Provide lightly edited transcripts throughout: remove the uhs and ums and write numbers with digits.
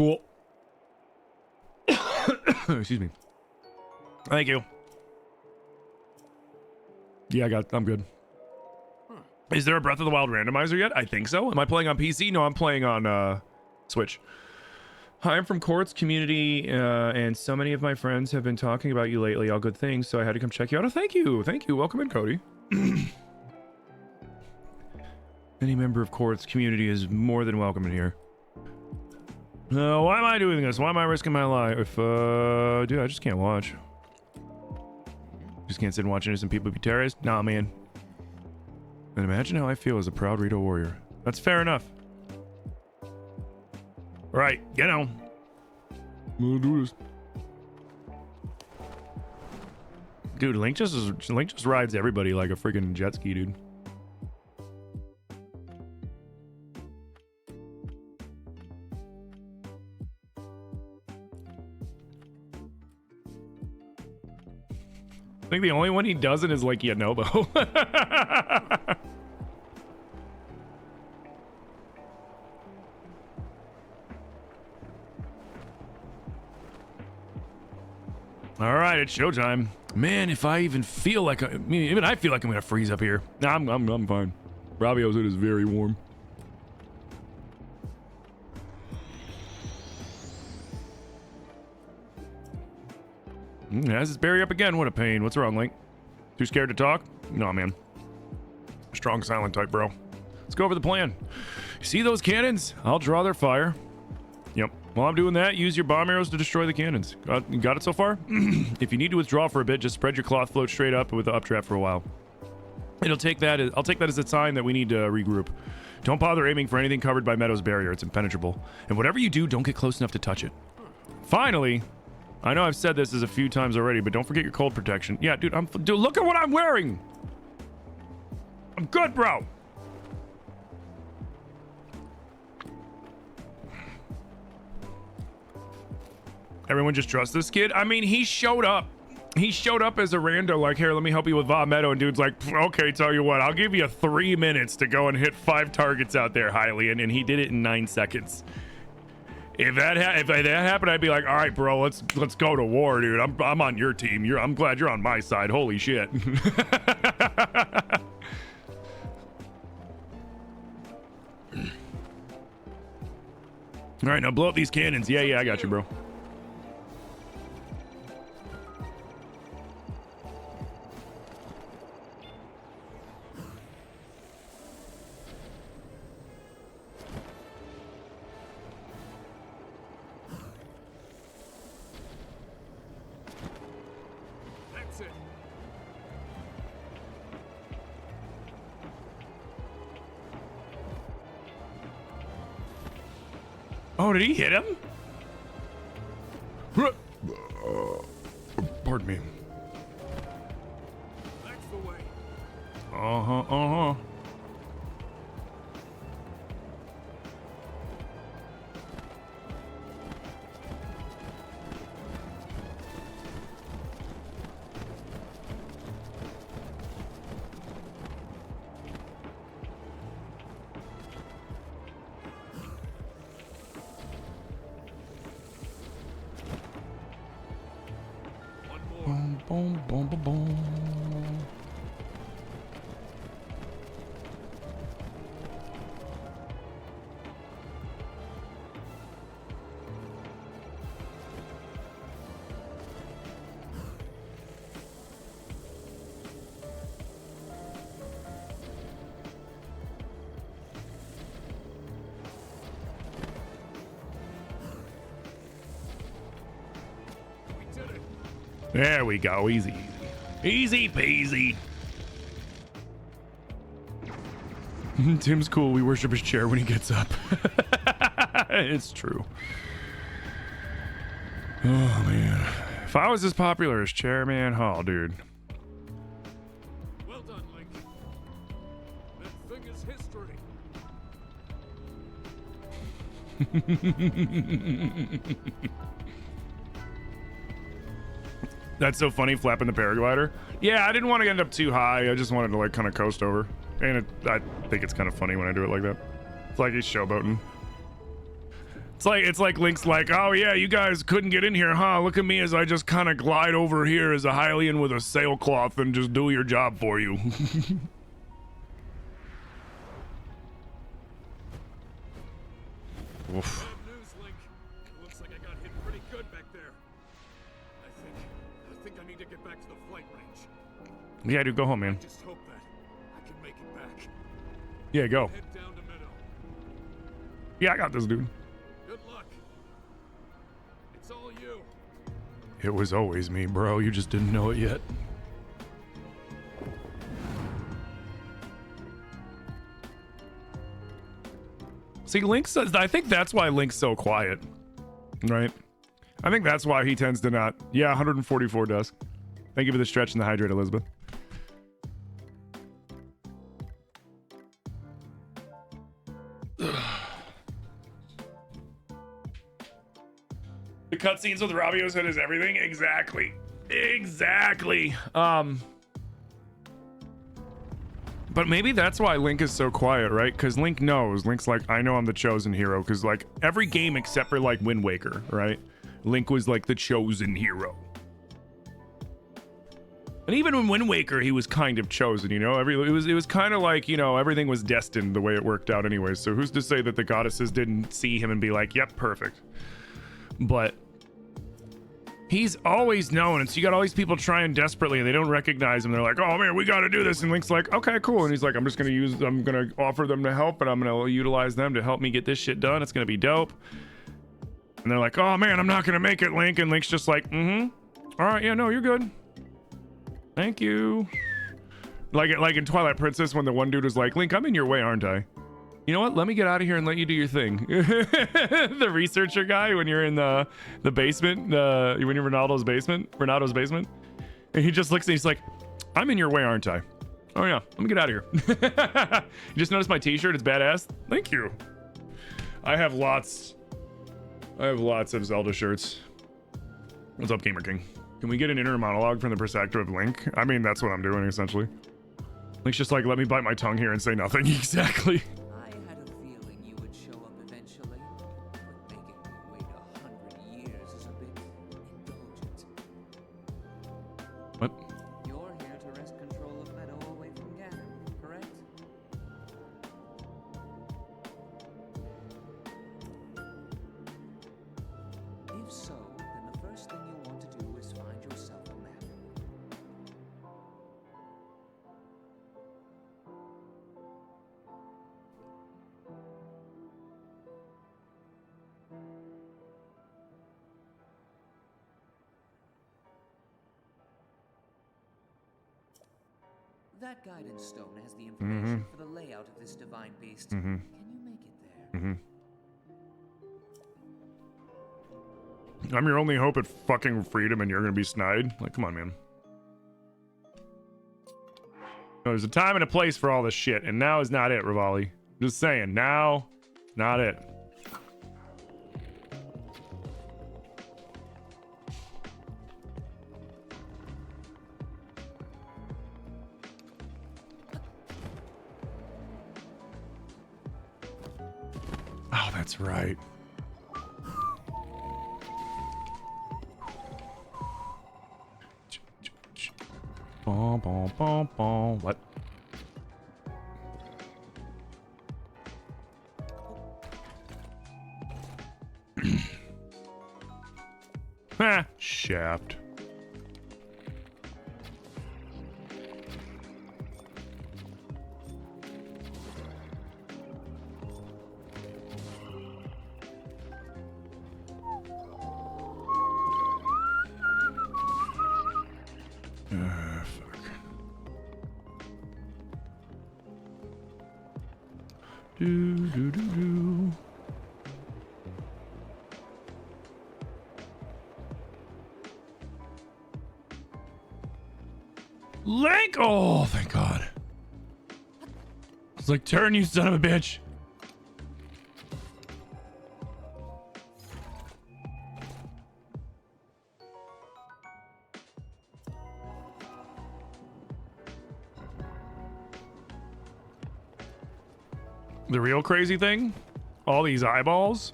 Cool. Excuse me. Thank you. Yeah, I'm good. Is there a Breath of the Wild randomizer yet? I think so. Am I playing on PC? No, I'm playing on Switch. Hi, I'm from Quartz community, and so many of my friends have been talking about you lately, all good things, so I had to come check you out. Oh, thank you. Thank you. Welcome in, Cody. Any member of Quartz community is more than welcome in here. Why am I doing this? Why am I risking my life? Dude, I just can't watch. Just can't sit and watch innocent people be terrorized? Nah, man. And imagine how I feel as a proud Rito warrior. That's fair enough. Right, get on. We'll do this. Dude, Link just rides everybody like a freaking jet ski, dude. I think the only one he doesn't is like Yanobo. All right, it's showtime. Man, if I even feel like even I feel like I'm gonna freeze up here. Nah, I'm fine. Rabio's hood is very warm. Has his berry up again. What a pain. What's wrong, Link? Too scared to talk? No, man. Strong silent type, bro. Let's go over the plan. See those cannons? I'll draw their fire. Yep. While I'm doing that, use your bomb arrows to destroy the cannons. Got it so far? If you need to withdraw for a bit, just spread your cloth float straight up with the updraft for a while. I'll take that as a sign that we need to regroup. Don't bother aiming for anything covered by Meadow's barrier. It's impenetrable. And whatever you do, don't get close enough to touch it. Finally, I know I've said this a few times already, but don't forget your cold protection. Yeah, dude, dude, look at what I'm wearing. I'm good, bro. Everyone just trusts this kid. I mean, he showed up. He showed up as a rando, like, here, let me help you with Va Meadow. And dude's like, okay, tell you what, I'll give you 3 minutes to go and hit 5 targets out there, Hylian. And he did it in 9 seconds. If that happened, I'd be like, all right, bro, let's go to war, dude. I'm on your team. I'm glad you're on my side. Holy shit. All right, now blow up these cannons. Yeah, I got you, bro. Oh, did he hit him? Pardon me. That's the way. Uh-huh. Boom, boom, boom, boom. There we go. Easy peasy. Tim's cool. We worship his chair when he gets up. It's true. Oh, man. If I was as popular as chair, man, oh, dude. Well done, Link. That thing is history. That's so funny, flapping the paraglider. Yeah, I didn't want to end up too high. I just wanted to, like, kind of coast over. And I think it's kind of funny when I do it like that. It's like he's showboating. It's like Link's like, oh yeah, you guys couldn't get in here, huh? Look at me as I just kind of glide over here as a Hylian with a sailcloth and just do your job for you. Oof. Bad news, Link. Looks like I got hit pretty good back there. I think I need to get back to the flight range. Yeah, dude, go home, man. Just hope that I can make it back. Yeah, go. Head down to Meadow. Yeah, I got this, dude. Good luck. It's all you. It was always me, bro. You just didn't know it yet. See, Link says, I think that's why Link's so quiet, right? I think that's why he tends to not. Yeah, 144 does. Thank you for the stretch and the hydrate, Elizabeth. The cutscenes with Rabio's head is everything. Exactly. But maybe that's why Link is so quiet, right? Because Link knows. Link's like, I know I'm the chosen hero. Because, like, every game except for, like, Wind Waker, right? Link was, like, the chosen hero. And even in Wind Waker, he was kind of chosen, you know? It was kind of like, you know, everything was destined the way it worked out anyway. So who's to say that the goddesses didn't see him and be like, yep, perfect. But he's always known, and so you got all these people trying desperately, and they don't recognize him. They're like, "Oh man, we got to do this." And Link's like, "Okay, cool." And he's like, I'm gonna offer them to help, and I'm gonna utilize them to help me get this shit done. It's gonna be dope." And they're like, "Oh man, I'm not gonna make it, Link." And Link's just like, "All right, yeah, no, you're good. Thank you." Like in Twilight Princess, when the one dude was like, "Link, I'm in your way, aren't I? You know what? Let me get out of here and let you do your thing." The researcher guy, when you're in the basement, when you're in Ronaldo's basement, and he just looks and he's like, "I'm in your way, aren't I? Oh yeah, let me get out of here." You just noticed my t-shirt? It's badass. Thank you. I have lots of Zelda shirts. What's up, Gamer King? Can we get an inner monologue from the perspective of Link? I mean, that's what I'm doing, essentially. Link's just like, let me bite my tongue here and say nothing. Exactly. I had a feeling you would show up eventually, but making me wait 100 years is a bit indulgent. What? You're here to wrest control of Meadow away from Ganon, correct? If so, then the first thing you want to do is find yourself a map. That guidance stone has the information for the layout of this divine beast. Can you make it there? I'm your only hope at fucking freedom, and you're gonna be snide? Like, come on, man. No, there's a time and a place for all this shit, and now is not it, Rivali. Just saying, now, not it. Oh, that's right. Bom, bom, bom, bom. What? Ah, shaft. Fuck. Do do do do. Link! Oh, thank God. It's like, turn, you son of a bitch. The real crazy thing, all these eyeballs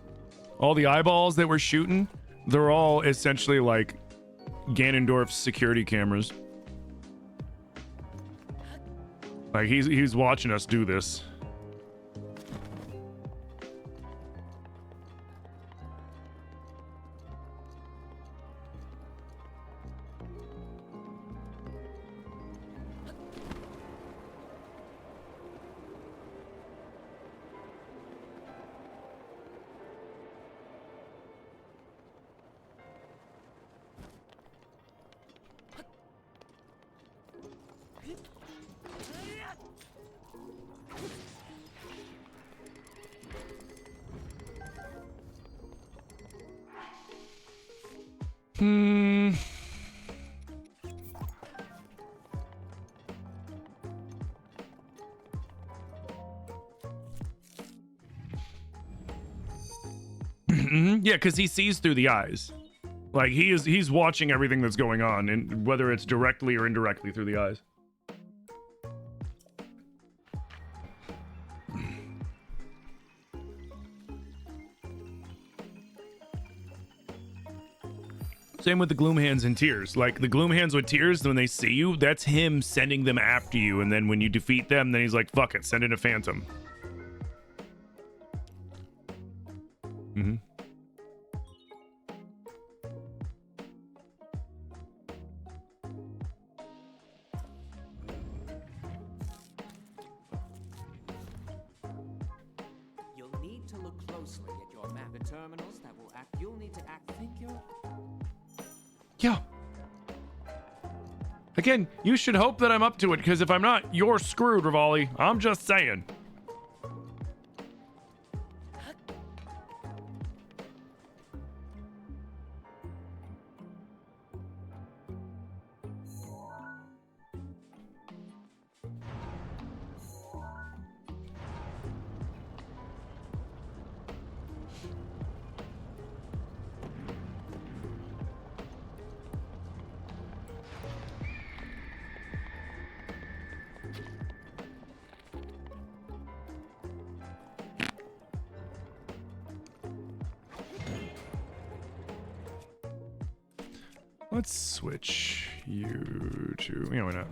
All the eyeballs that we're shooting, they're all essentially like Ganondorf's security cameras. Like he's watching us do this. Yeah, because he sees through the eyes. Like he's watching everything that's going on, and whether it's directly or indirectly through the eyes. Same with the Gloomhands and Tears. Like the Gloomhands with Tears, when they see you, that's him sending them after you, and then when you defeat them, then he's like, fuck it, send in a phantom. Mm-hmm. You'll need to look closely at your map. The terminals that will act. You'll need to act. Think you're. Yeah. Again, you should hope that I'm up to it, because if I'm not, you're screwed, Rivali. I'm just saying. Let's switch you to, why not?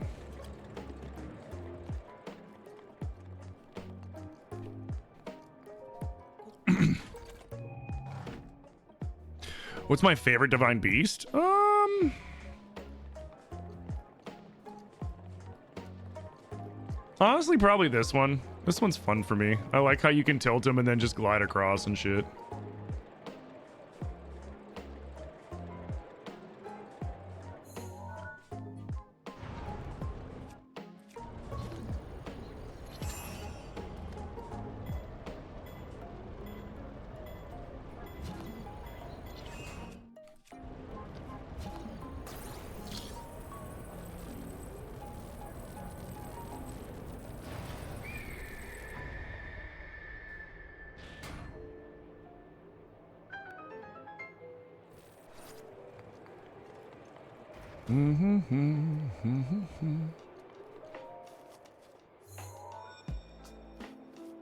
What's my favorite Divine Beast? Honestly, probably this one. This one's fun for me. I like how you can tilt him and then just glide across and shit.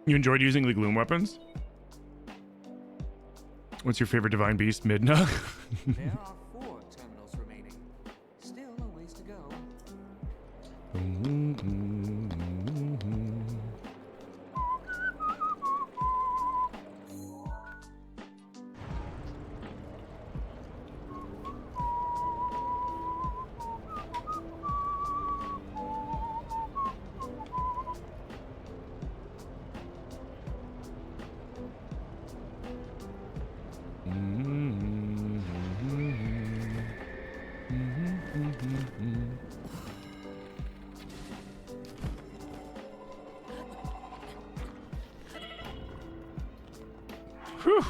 You enjoyed using the gloom weapons? What's your favorite Divine Beast, Midna? There are 4 terminals remaining. Still a ways to go. Whew.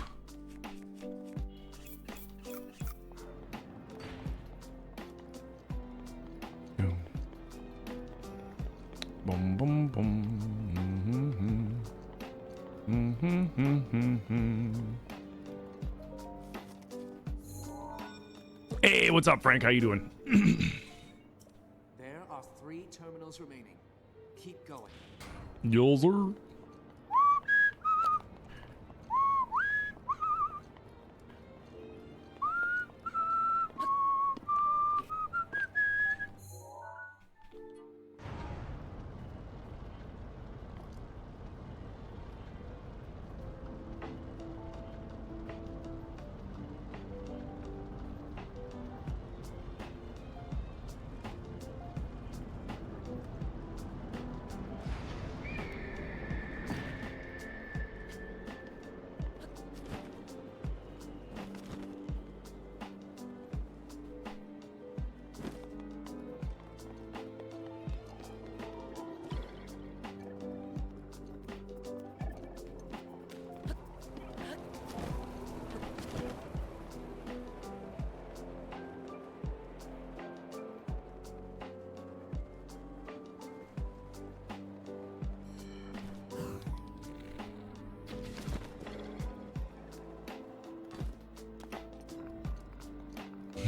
Boom, boom, boom. Hey, what's up, Frank? How you doing? There are 3 terminals remaining. Keep going. Yozer.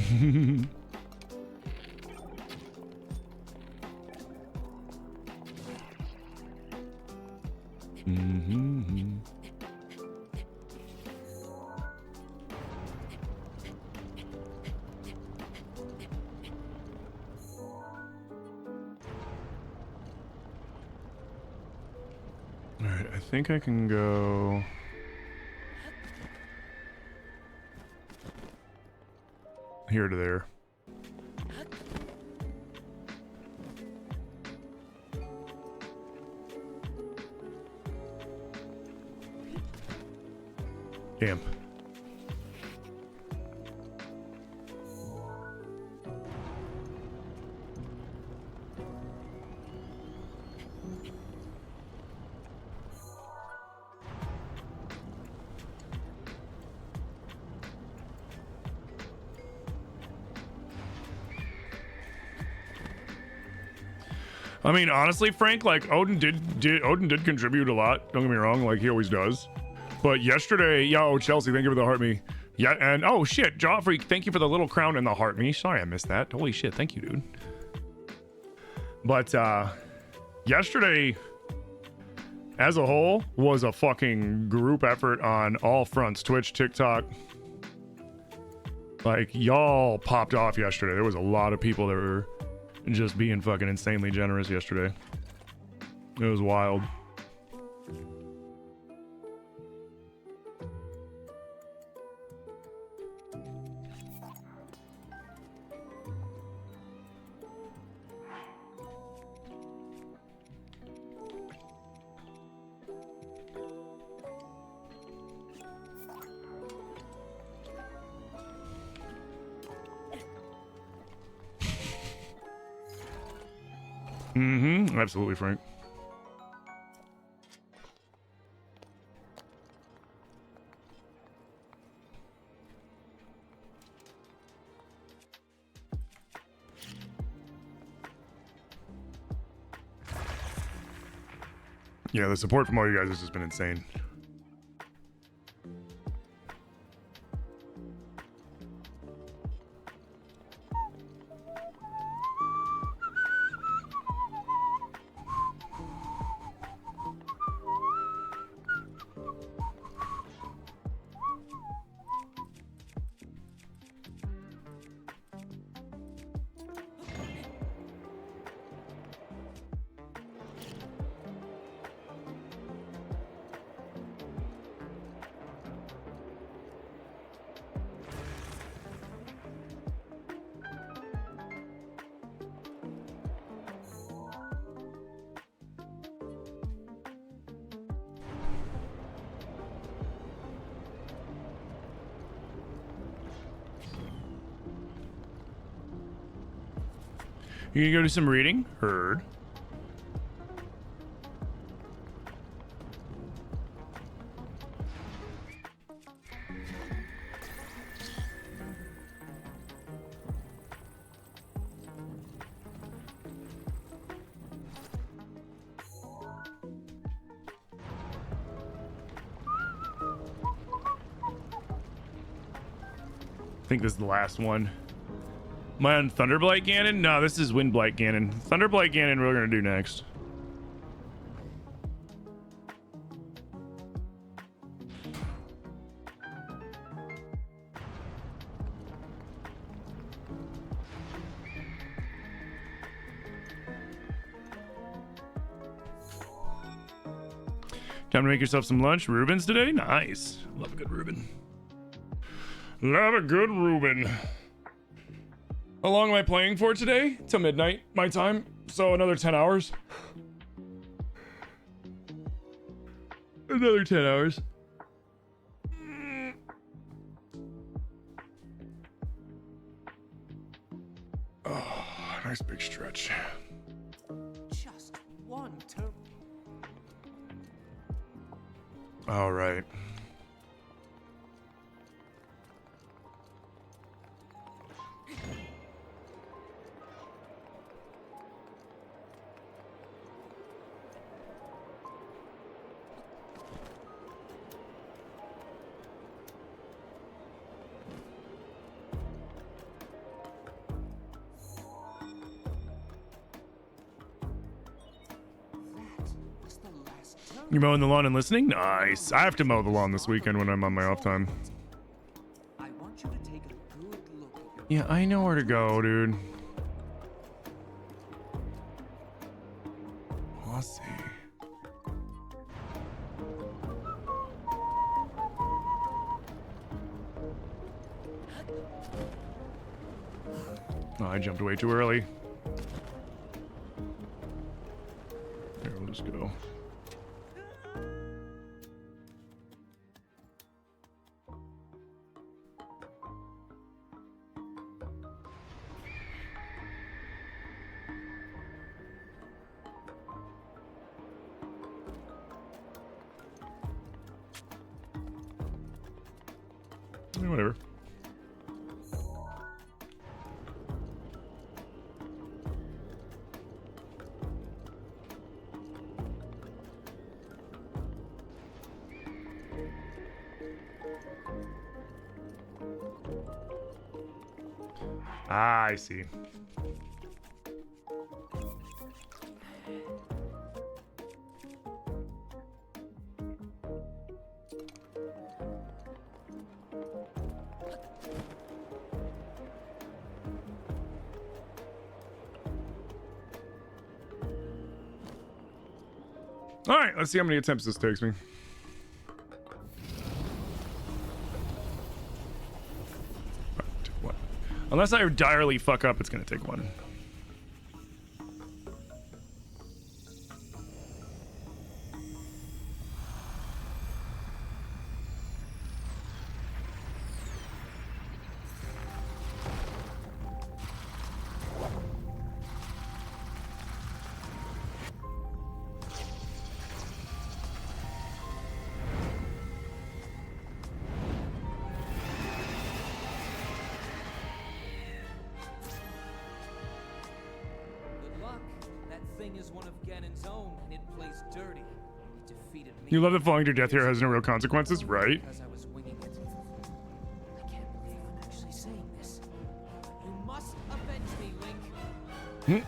Mm-hmm. All right, I think I can go. Here to there. Damn. I mean, honestly, Frank, like Odin did contribute a lot. Don't get me wrong, like he always does. But yesterday, yo, Chelsea, thank you for the heart me. Yeah, and oh shit, Joffrey, thank you for the little crown and the heart me. Sorry I missed that. Holy shit, thank you, dude. But yesterday, as a whole, was a fucking group effort on all fronts. Twitch, TikTok. Like, y'all popped off yesterday. There was a lot of people that were just being fucking insanely generous yesterday. It was wild. Mm-hmm. Absolutely, Frank. Yeah, the support from all you guys has just been insane. You gonna go do some reading? Heard. I think this is the last one. Am I on Thunderblight Ganon? No, this is Windblight Ganon. Thunderblight Ganon we're gonna do next. Time to make yourself some lunch. Reuben's today? Nice. Love a good Reuben. Love a good Reuben. How long am I playing for today? Till midnight, my time. So another 10 hours. Another 10 hours. Oh, nice big stretch. Just one turn. All right. You mowing the lawn and listening? Nice. I have to mow the lawn this weekend when I'm on my off time. I want you to take a good look at Yeah, I know where to go, dude. Let's see. Oh, I jumped way too early. Here, we'll just go. Whatever. Ah, I see. All right, let's see how many attempts this takes me. What? Unless I direly fuck up, it's gonna take one. Good luck. That thing is one of Ganon's own, and it plays dirty. It defeated me. You love that falling to death here has no real consequences, right? Because I was winging it. I can't believe I'm actually saying this. You must avenge me, Link.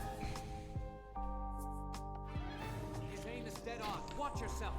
His aim is dead on. Watch yourself.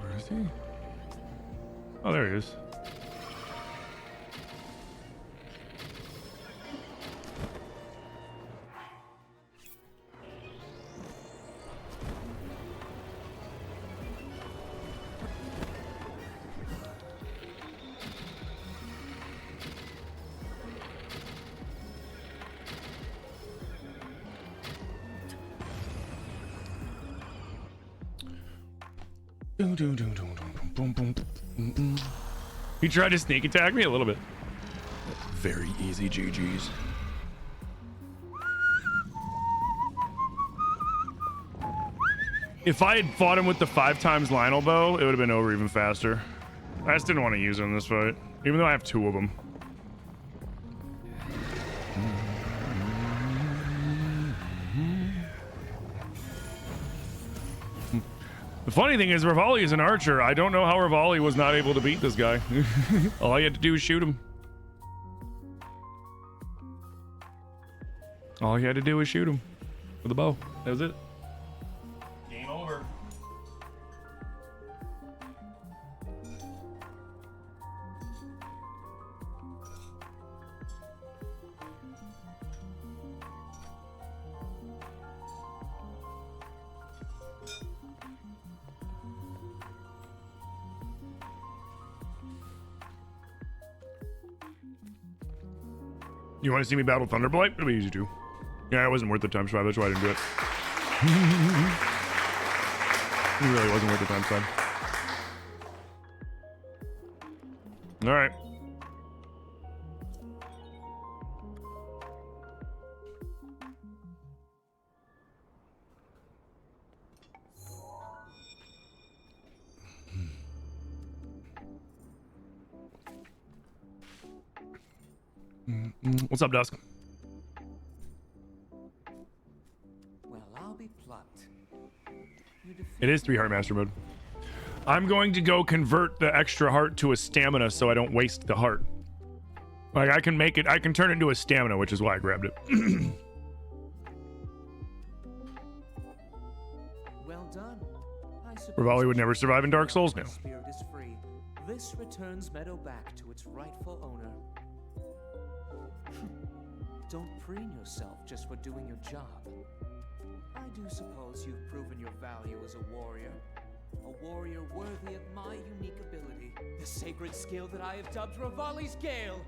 Where is he? Oh, there he is. He tried to sneak attack me a little bit. Very easy GG's. If I had fought him with the 5x Lionel bow, it would have been over even faster. I just didn't want to use him in this fight, even though I have 2 of them. The funny thing is, Rivali is an archer. I don't know how Rivali was not able to beat this guy. All he had to do was shoot him. All he had to do was shoot him with a bow. That was it. Game over. You want to see me battle Thunderblight? It'll be easy to. Yeah, it wasn't worth the time 5. That's why I didn't do it. It really wasn't worth the time 5. All right. What's up, Dusk? Well, I'll be plucked. You defeat It is 3 heart master mode. I'm going to go convert the extra heart to a stamina so I don't waste the heart. Like I can make it, I can turn it into a stamina, which is why I grabbed it. Well done. I suppose Rivali would never survive in Dark Souls now. my spirit is free. This returns Meadow back to its rightful owner. Don't preen yourself just for doing your job. I do suppose you've proven your value as a warrior. A warrior worthy of my unique ability. The sacred skill that I have dubbed Rivali's Gale.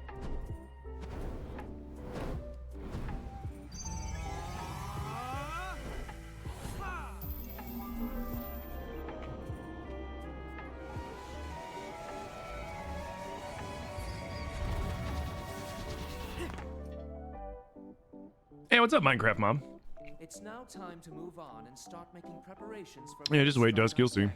Hey, what's up, Minecraft Mom? It's now time to move on and start making preparations for Yeah, just wait, Dusk, you'll see.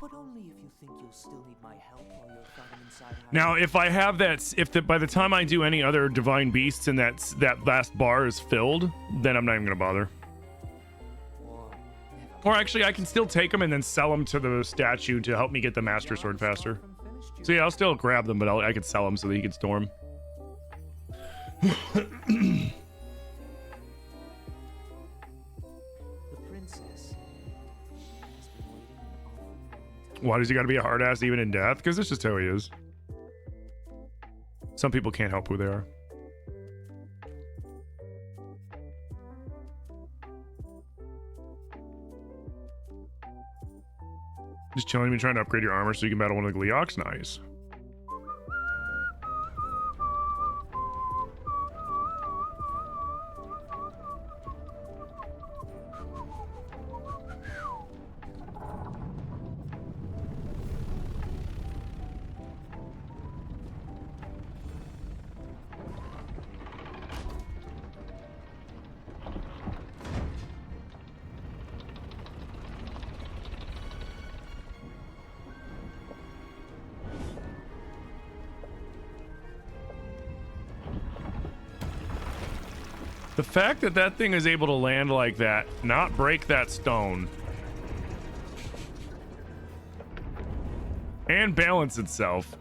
But only if you think you'll still need my help while you're fighting inside. Now, if I have that, by the time I do any other divine beasts and that last bar is filled, then I'm not even gonna bother. Or actually, I can still take them and then sell them to the statue to help me get the Master Sword faster. So yeah, I'll still grab them, but I could sell them so that he can store them. The princess has been waiting an awful long time. Why does he gotta be a hard ass even in death? Because that's just how he is. Some people can't help who they are. Just chilling, me trying to upgrade your armor so you can battle one of the Gleeoks? Nice. The fact that that thing is able to land like that, not break that stone, and balance itself,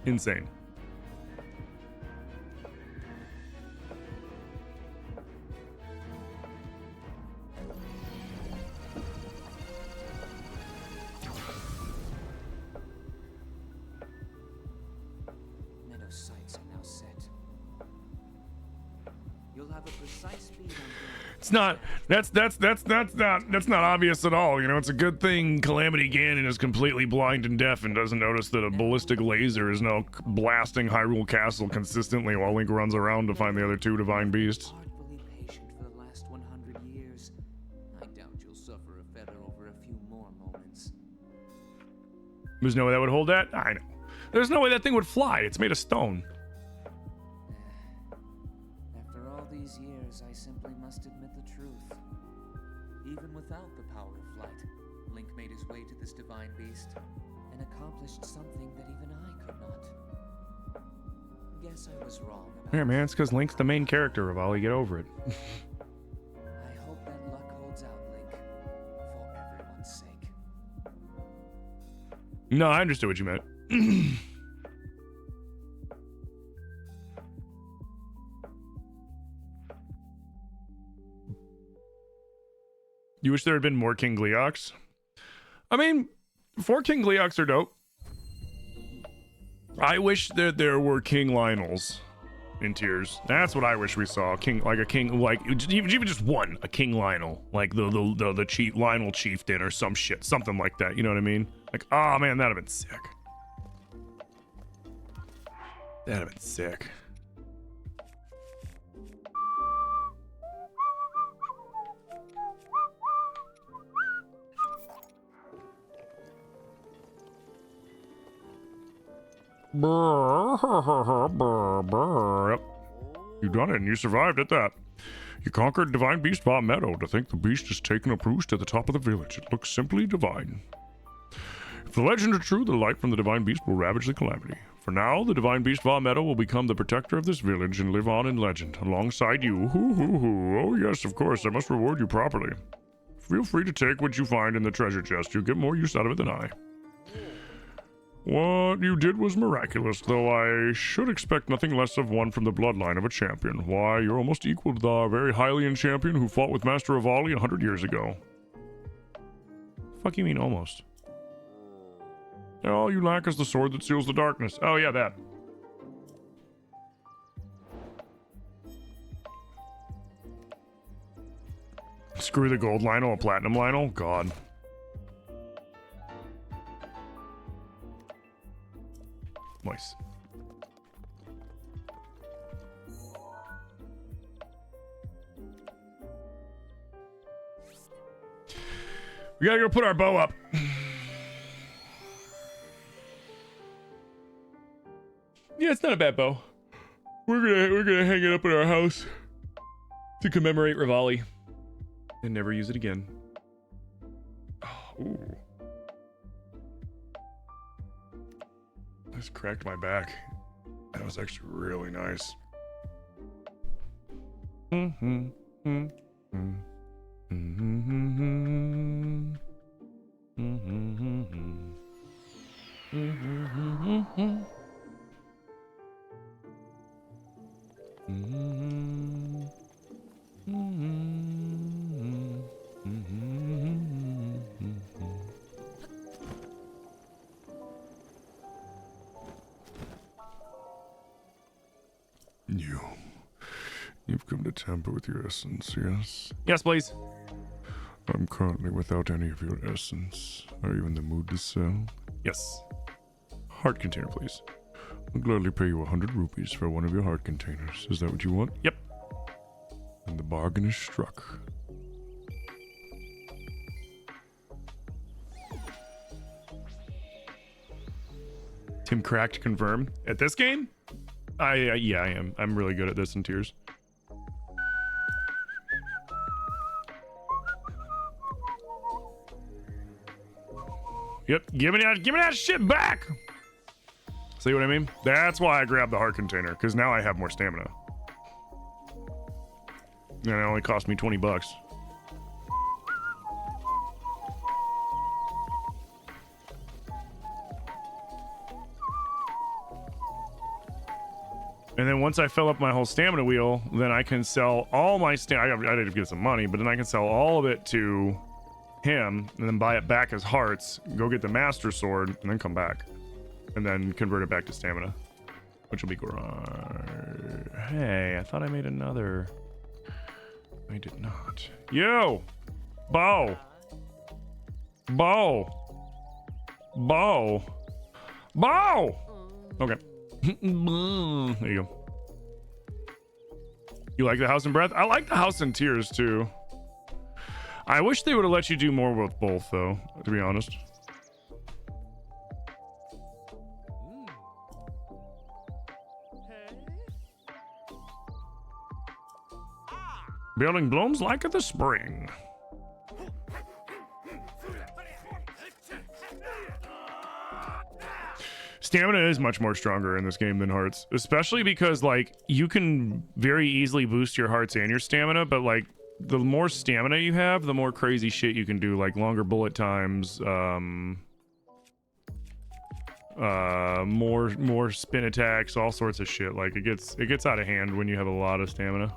insane. Meadow sights are now set. You'll have a precise speed on board. It's not. That's not obvious at all. You know, it's a good thing Calamity Ganon is completely blind and deaf and doesn't notice that a ballistic laser is now blasting Hyrule Castle consistently while Link runs around to find the other 2 divine beasts. Artfully patient for the last 100 years. I doubt you'll suffer a feather over a few more moments. There's no way that would hold that. I know. There's no way that thing would fly. It's made of stone. After all these years, I simply must admit the truth. Even without the power of flight, Link made his way to this divine beast and accomplished something that even I could not. Guess I was wrong about Yeah, man, it's because Link's the main character, Rivali. Get over it. I hope that luck holds out, Link, for everyone's sake. No, I understood what you meant. You wish there had been more King Gleeoks? I mean, 4 King Gleeoks are dope. I wish that there were King Lionels in Tears. That's what I wish we saw. Even just one, a King Lionel, like the chief Lionel chieftain or some shit, something like that. You know what I mean? Like, oh man, that'd have been sick. That'd have been sick. Yep. You done it, and you survived at that. You conquered Divine Beast Vaught Meadow. To think the beast has taken a roost at the top of the village. It looks simply divine. If the legend are true, the light from the Divine Beast will ravage the calamity. For now, the Divine Beast Vaught Meadow will become the protector of this village and live on in legend, alongside you. Hoo hoo hoo. Oh yes, of course, I must reward you properly. Feel free to take what you find in the treasure chest. You'll get more use out of it than I. What you did was miraculous, though I should expect nothing less of one from the bloodline of a champion. Why, you're almost equal to the very Hylian champion who fought with Master Revali 100 years ago. Fuck you mean almost? All you lack is the sword that seals the darkness. Oh yeah, that. Screw the gold Lionel, a platinum Lionel? God. Nice. We gotta go put our bow up. Yeah, it's not a bad bow. We're gonna hang it up in our house to commemorate Revali and never use it again. Oh, ooh. This cracked my back. That was actually really nice. You've come to tamper with your essence, yes? Yes, please. I'm currently without any of your essence. Are you in the mood to sell? Yes. Heart container, please. I'll gladly pay you 100 rupees for one of your heart containers. Is that what you want? Yep. And the bargain is struck. Tim cracked confirm. At this game? Yeah, I am. I'm really good at this in Tears. Yep, give me that shit back! See what I mean? That's why I grabbed the heart container, because now I have more stamina. And it only cost me 20 bucks. And then once I fill up my whole stamina wheel, then I can sell all my stamina. I did get some money, but then I can sell all of it to him and then buy it back as hearts, go get the master sword, and then come back. And then convert it back to stamina, which will be great. Hey, I thought I made another. I did not. Yo! Bow! Bow! Bow! Bow! Okay. There you go. You like the House in Breath? I like the House in Tears too. I wish they would have let you do more with both though, to be honest. Building blooms like the spring. Stamina is much more stronger in this game than hearts, especially because like you can very easily boost your hearts and your stamina, but like the more stamina you have, the more crazy shit you can do, like longer bullet times, more spin attacks, all sorts of shit. Like it gets out of hand when you have a lot of stamina.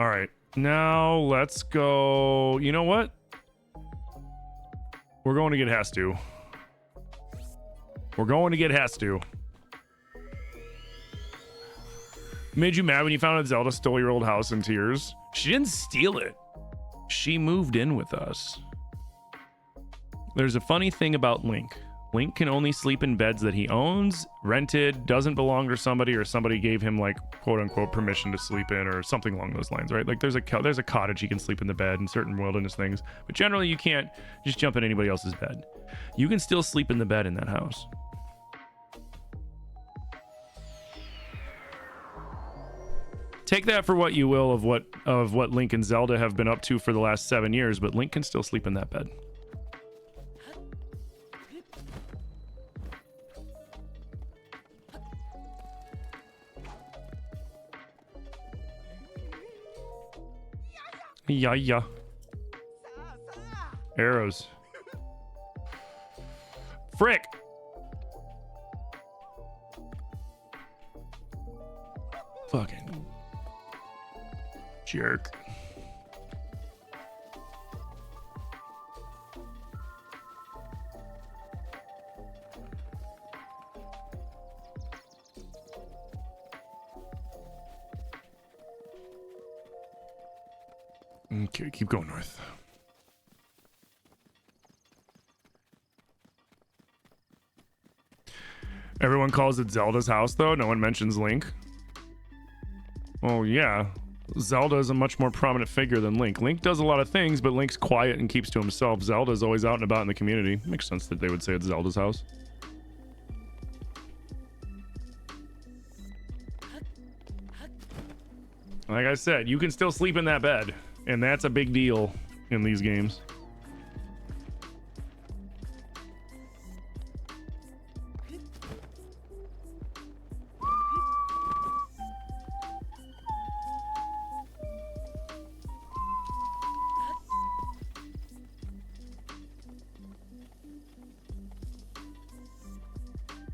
All right, now let's go. You know what? We're going to get Hestu. We're going to get Hestu. Made you mad when you found out Zelda stole your old house in Tears? She didn't steal it. She moved in with us. There's a funny thing about Link. Link can only sleep in beds that he owns, rented, doesn't belong to somebody, or somebody gave him like quote unquote permission to sleep in, or something along those lines, right? Like there's a cottage he can sleep in the bed and certain wilderness things, but generally you can't just jump in anybody else's bed. You can still sleep in the bed in that house. Take that for what you will of what Link and Zelda have been up to for the last 7 years, but Link can still sleep in that bed. Yeah. Arrows. Frick! Fucking jerk. Okay, keep going north. Everyone calls it Zelda's house, though. No one mentions Link. Oh, yeah. Zelda is a much more prominent figure than Link. Link does a lot of things, but Link's quiet and keeps to himself. Zelda's always out and about in the community. Makes sense that they would say it's Zelda's house. Like I said, you can still sleep in that bed, and that's a big deal in these games.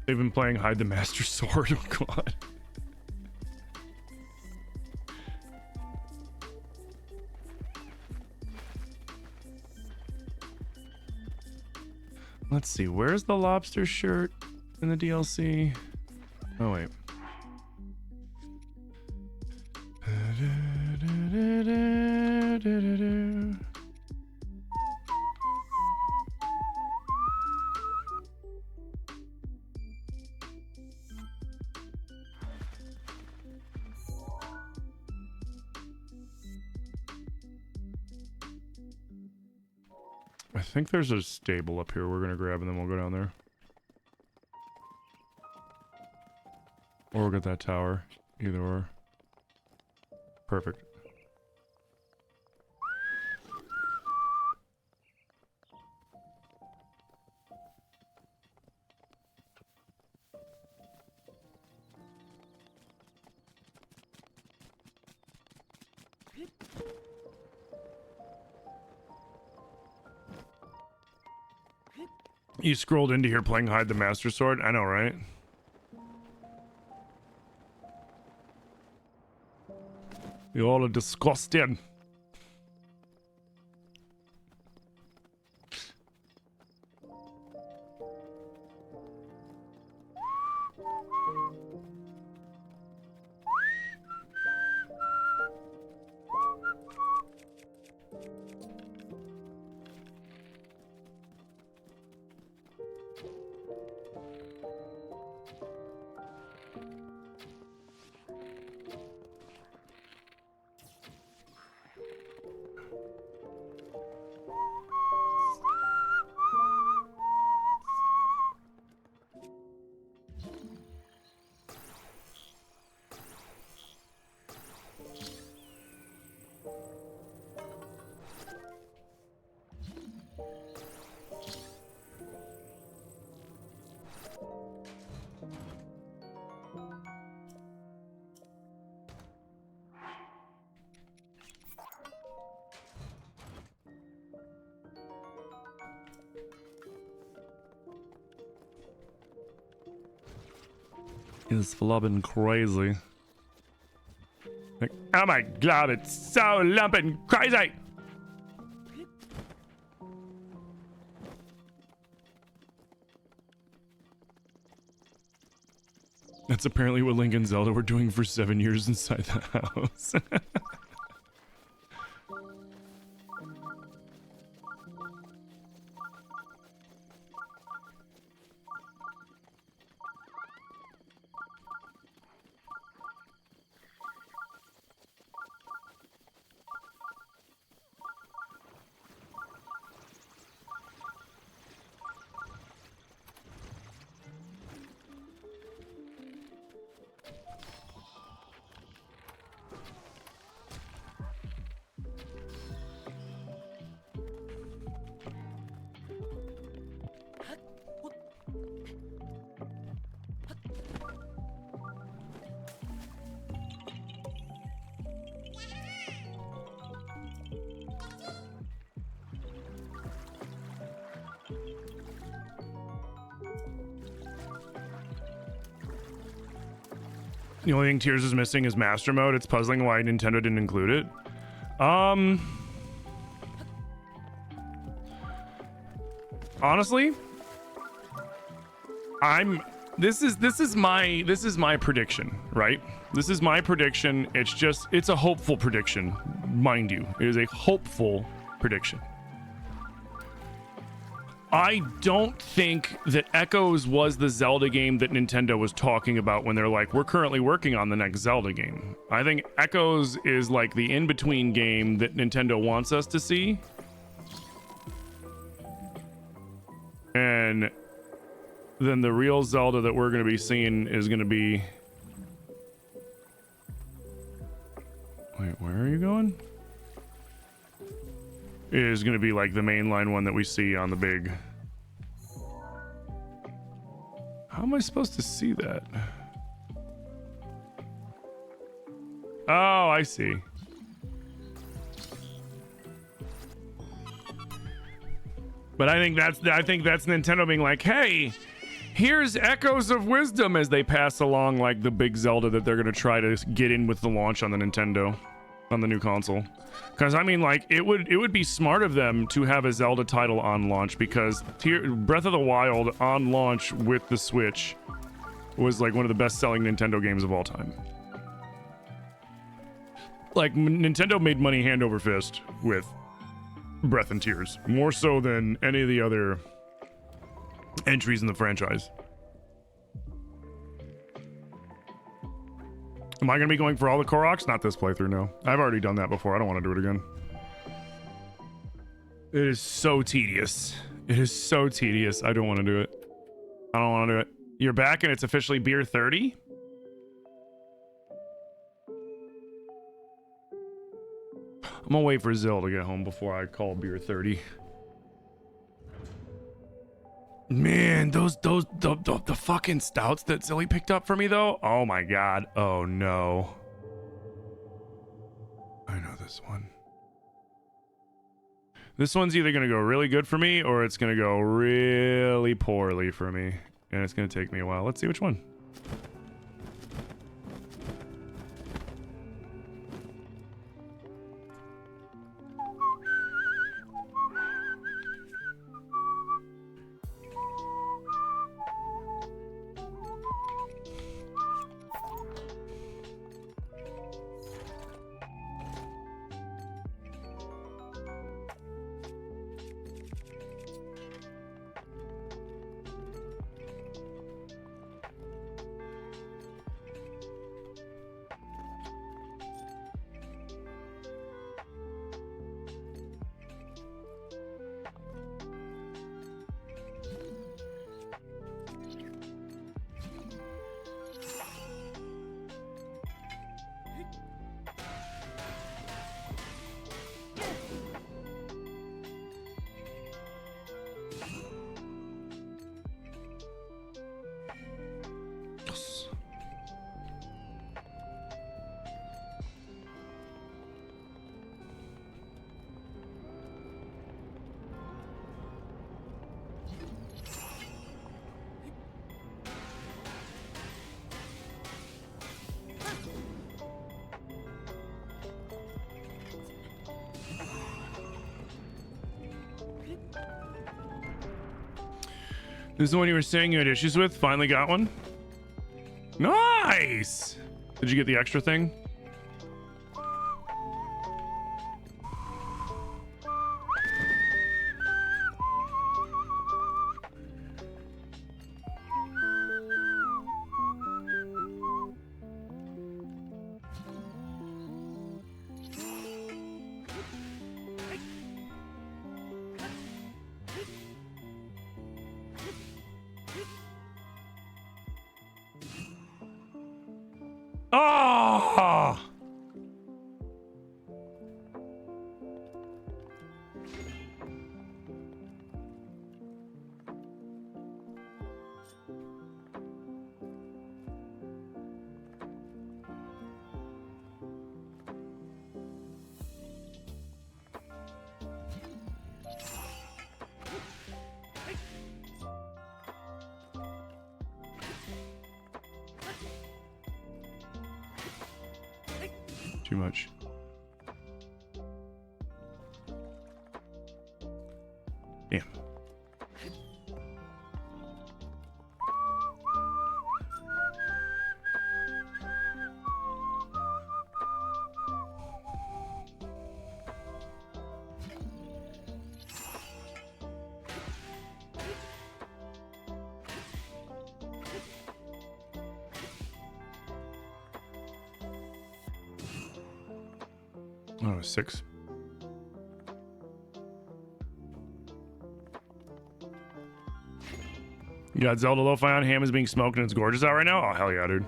They've been playing Hide the Master Sword. Oh god. Let's see, where's the lobster shirt in the DLC? Oh wait. I think there's a stable up here we're gonna grab and then we'll go down there. Or we'll get that tower. Either or. Perfect. You scrolled into here playing Hide the Master Sword? I know, right? You all are disgusting. Is flubbing crazy. Like, oh my god, it's so lumping crazy! That's apparently what Link and Zelda were doing for 7 years inside the house. The only thing Tears is missing is Master Mode. It's puzzling why Nintendo didn't include it. Honestly, this is my prediction, right? This is my prediction. It's a hopeful prediction, mind you. It is a hopeful prediction. I don't think that Echoes was the Zelda game that Nintendo was talking about when they're like, we're currently working on the next Zelda game. I think Echoes is like the in-between game that Nintendo wants us to see. And then the real Zelda that we're going to be seeing is going to be... Wait, where are you going? Is going to be like the mainline one that we see on the big... How am I supposed to see that? Oh, I see. But I think that's Nintendo being like, hey, here's Echoes of Wisdom as they pass along like the big Zelda that they're going to try to get in with the launch on the Nintendo, on the new console. Because I mean, like, it would be smart of them to have a Zelda title on launch, because Breath of the Wild on launch with the Switch was like one of the best-selling Nintendo games of all time. Like, Nintendo made money hand over fist with Breath and Tears, more so than any of the other entries in the franchise. Am I going to be going for all the Koroks? Not this playthrough, no. I've already done that before. I don't want to do it again. It is so tedious. It is so tedious. I don't want to do it. I don't want to do it. You're back and it's officially beer 30? I'm going to wait for Zill to get home before I call beer 30. Man, the fucking stouts that Zilly picked up for me though. Oh my god. Oh no. I know this one. This one's either gonna go really good for me or it's gonna go really poorly for me. And it's gonna take me a while. Let's see which one. This is the one you were saying you had issues with? Finally got one? Nice! Did you get the extra thing? Oh! Too much. Damn. Oh, 6. You got Zelda Lo-Fi on. Ham is being smoked and it's gorgeous out right now. Oh, hell yeah, dude.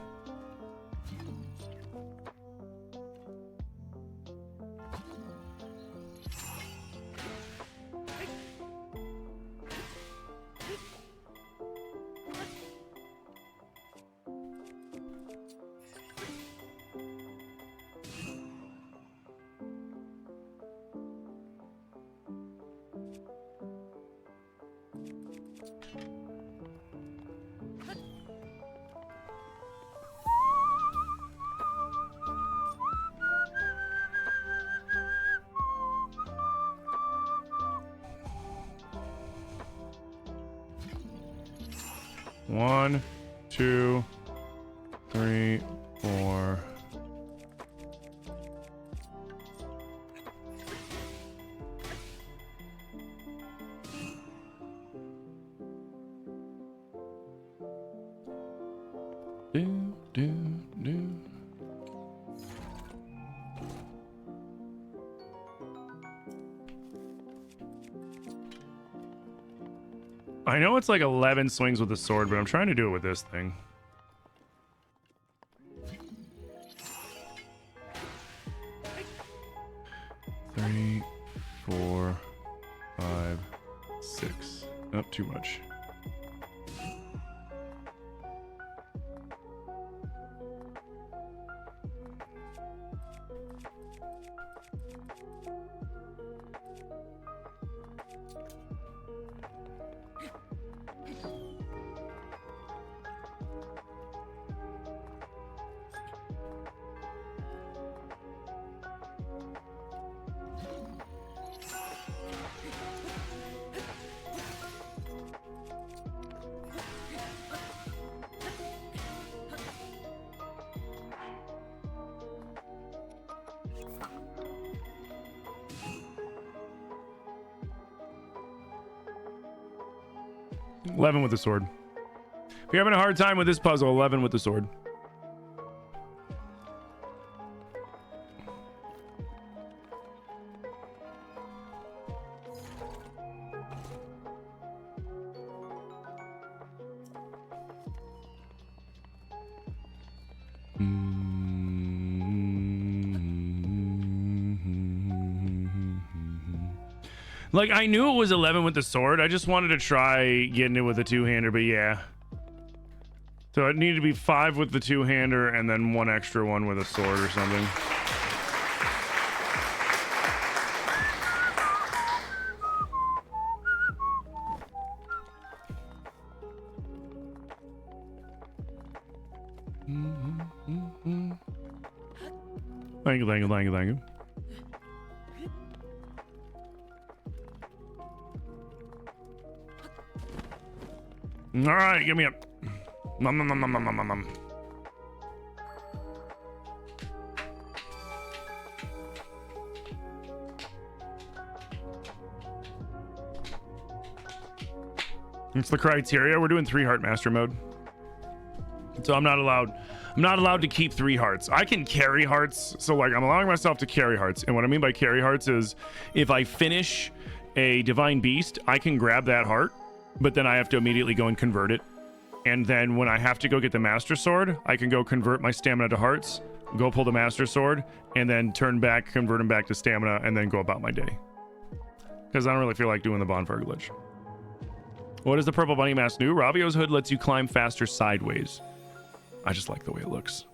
One, 2, 3, 4. Do. I know it's like 11 swings with the sword, but I'm trying to do it with this thing. Three, 4, 5, 6. Not too much. $11 with the sword. If you're having a hard time with this puzzle, 11 with the sword. Like, I knew it was 11 with the sword. I just wanted to try getting it with a two-hander, but yeah. So it needed to be 5 with the two-hander and then 1 extra one with a sword or something. Thank you, thank you, thank you, thank you. All right, give me a. It's the criteria. We're doing 3-heart master mode, so I'm not allowed. I'm not allowed to keep 3 hearts. I can carry hearts, so like I'm allowing myself to carry hearts. And what I mean by carry hearts is, if I finish a divine beast, I can grab that heart. But then I have to immediately go and convert it. And then when I have to go get the Master Sword, I can go convert my stamina to hearts, go pull the Master Sword, and then turn back, convert them back to stamina, and then go about my day. Because I don't really feel like doing the bonfire glitch. What does the purple bunny mask do? Ravio's hood lets you climb faster sideways. I just like the way it looks.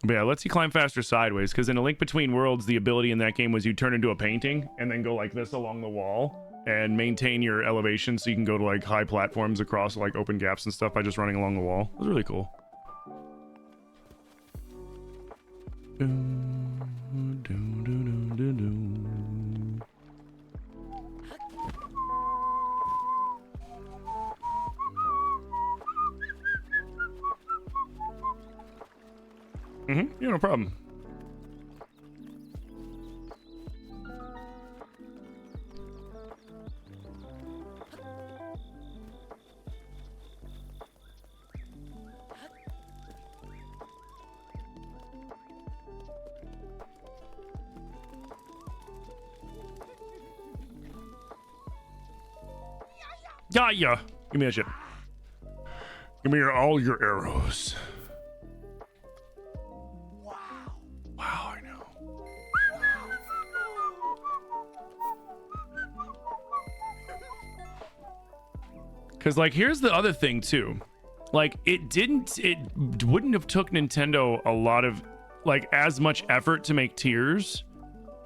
But yeah, it lets you climb faster sideways, because in A Link Between Worlds, the ability in that game was you turn into a painting and then go like this along the wall and maintain your elevation so you can go to like high platforms across like open gaps and stuff by just running along the wall. It was really cool. Yeah, no problem. Yeah. Give me that shit. Give me all your arrows. Wow, I know. Because, like, here's the other thing, too. Like, it wouldn't have took Nintendo a lot of, like, as much effort to make Tears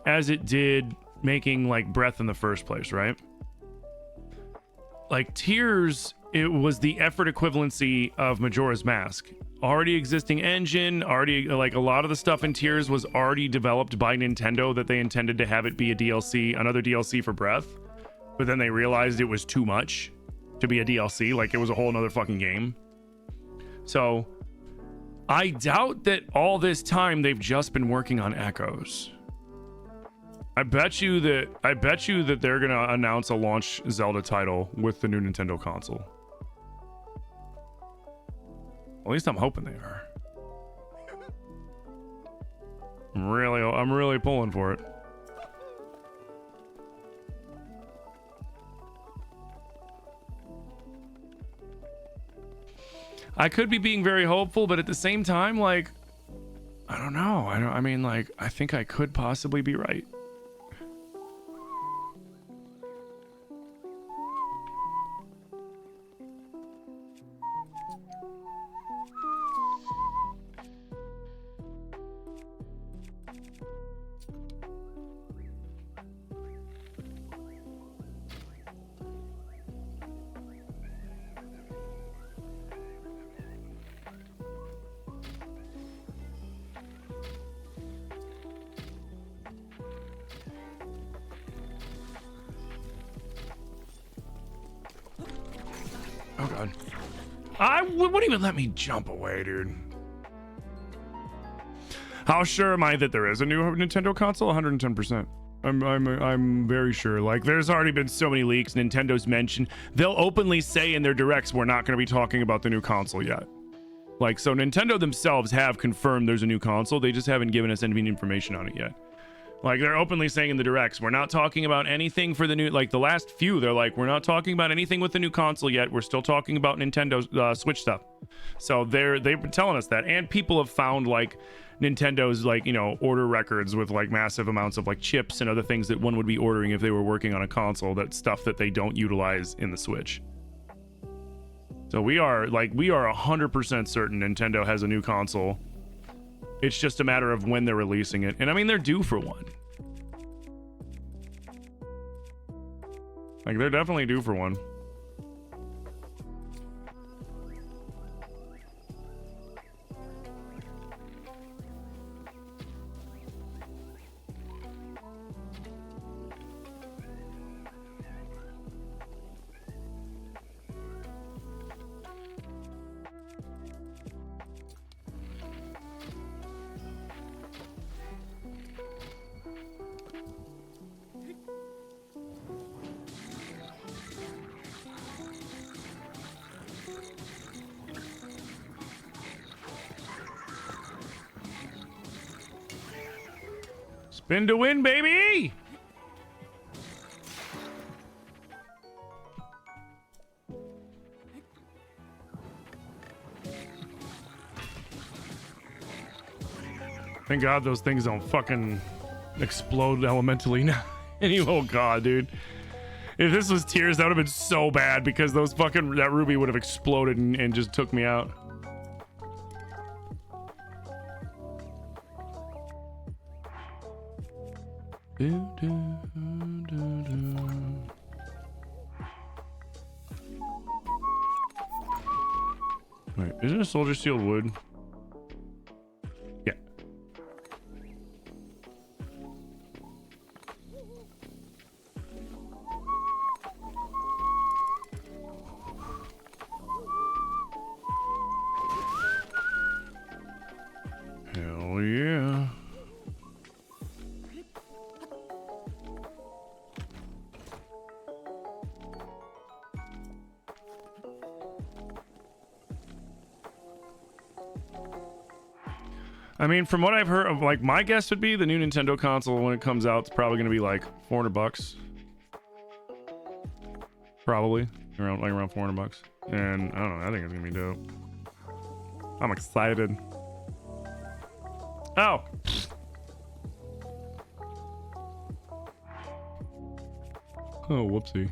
as it did making, like, Breath in the first place, right? Like, Tears, it was the effort equivalency of Majora's Mask. Already existing engine, already, like, a lot of the stuff in Tears was already developed by Nintendo that they intended to have it be a DLC, another DLC for Breath. But then they realized it was too much to be a DLC, like it was a whole nother fucking game. So, I doubt that all this time they've just been working on Echoes. I bet you that they're gonna announce a launch Zelda title with the new Nintendo console. At least I'm hoping they are. I'm really pulling for it. I could be being very hopeful, but at the same time, like, I don't know. I mean, like, I think I could possibly be right. Oh god. Wouldn't even let me jump away, dude. How sure am I that there is a new Nintendo console? 110%. I'm very sure. Like, there's already been so many leaks. Nintendo's mentioned. They'll openly say in their directs, we're not going to be talking about the new console yet. Like, so Nintendo themselves have confirmed there's a new console. They just haven't given us any information on it yet. Like, they're openly saying in the directs, we're not talking about anything for the new, like, the last few, they're like, we're not talking about anything with the new console yet. We're still talking about Nintendo's Switch stuff. So they've been telling us that. And people have found, like, Nintendo's, like, you know, order records with, like, massive amounts of, like, chips and other things that one would be ordering if they were working on a console. That's stuff that they don't utilize in the Switch. So we are 100% certain Nintendo has a new console. It's just a matter of when they're releasing it. And I mean, they're due for one. Like, they're definitely due for one. Spin to win, baby! Thank God those things don't fucking explode elementally now. Oh god, dude. If this was Tears, that would have been so bad because those fucking, that ruby would have exploded and just took me out. Wait, isn't a soldier steel wood? Yeah. Hell I mean, from what I've heard of, like, my guess would be the new Nintendo console when it comes out, it's probably going to be like $400. Probably around $400. And I don't know, I think it's going to be dope. I'm excited. Oh. Oh, whoopsie.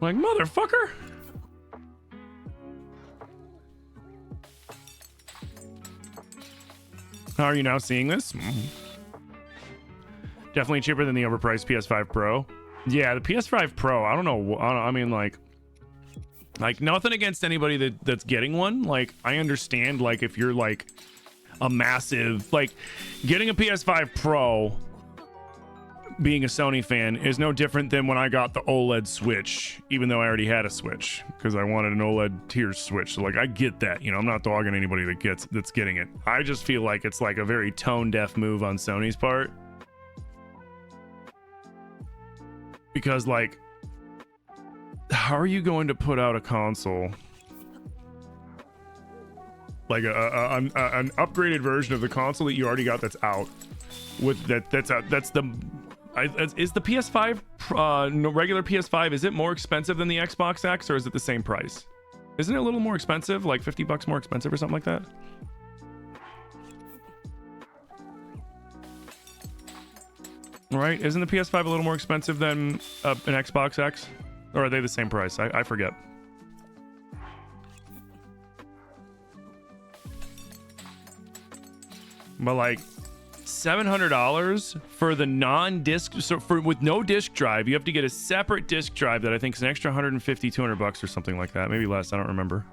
Like, motherfucker. How are you now seeing this? Definitely cheaper than the overpriced PS5 Pro. Yeah, the PS5 Pro, I don't know. I mean, like nothing against anybody that's getting one. Like, I understand, like, if you're like a massive, like, getting a PS5 Pro, being a Sony fan, is no different than when I got the OLED Switch, even though I already had a Switch, because I wanted an OLED tier Switch. So, like, I get that, you know, I'm not dogging anybody that's getting it. I just feel like it's like a very tone deaf move on Sony's part. Because, like, how are you going to put out a console, like an upgraded version of the console that you already got that's out, with that's the is the PS5 regular PS5, is it more expensive than the Xbox X, or is it the same price? Isn't it a little more expensive, like $50 more expensive or something like that? Right? Isn't the PS5 a little more expensive than an Xbox X? Or are they the same price? I forget. But like $700 for the non-disc, so with no disc drive, you have to get a separate disc drive that I think is an extra $150, $200 or something like that. Maybe less, I don't remember.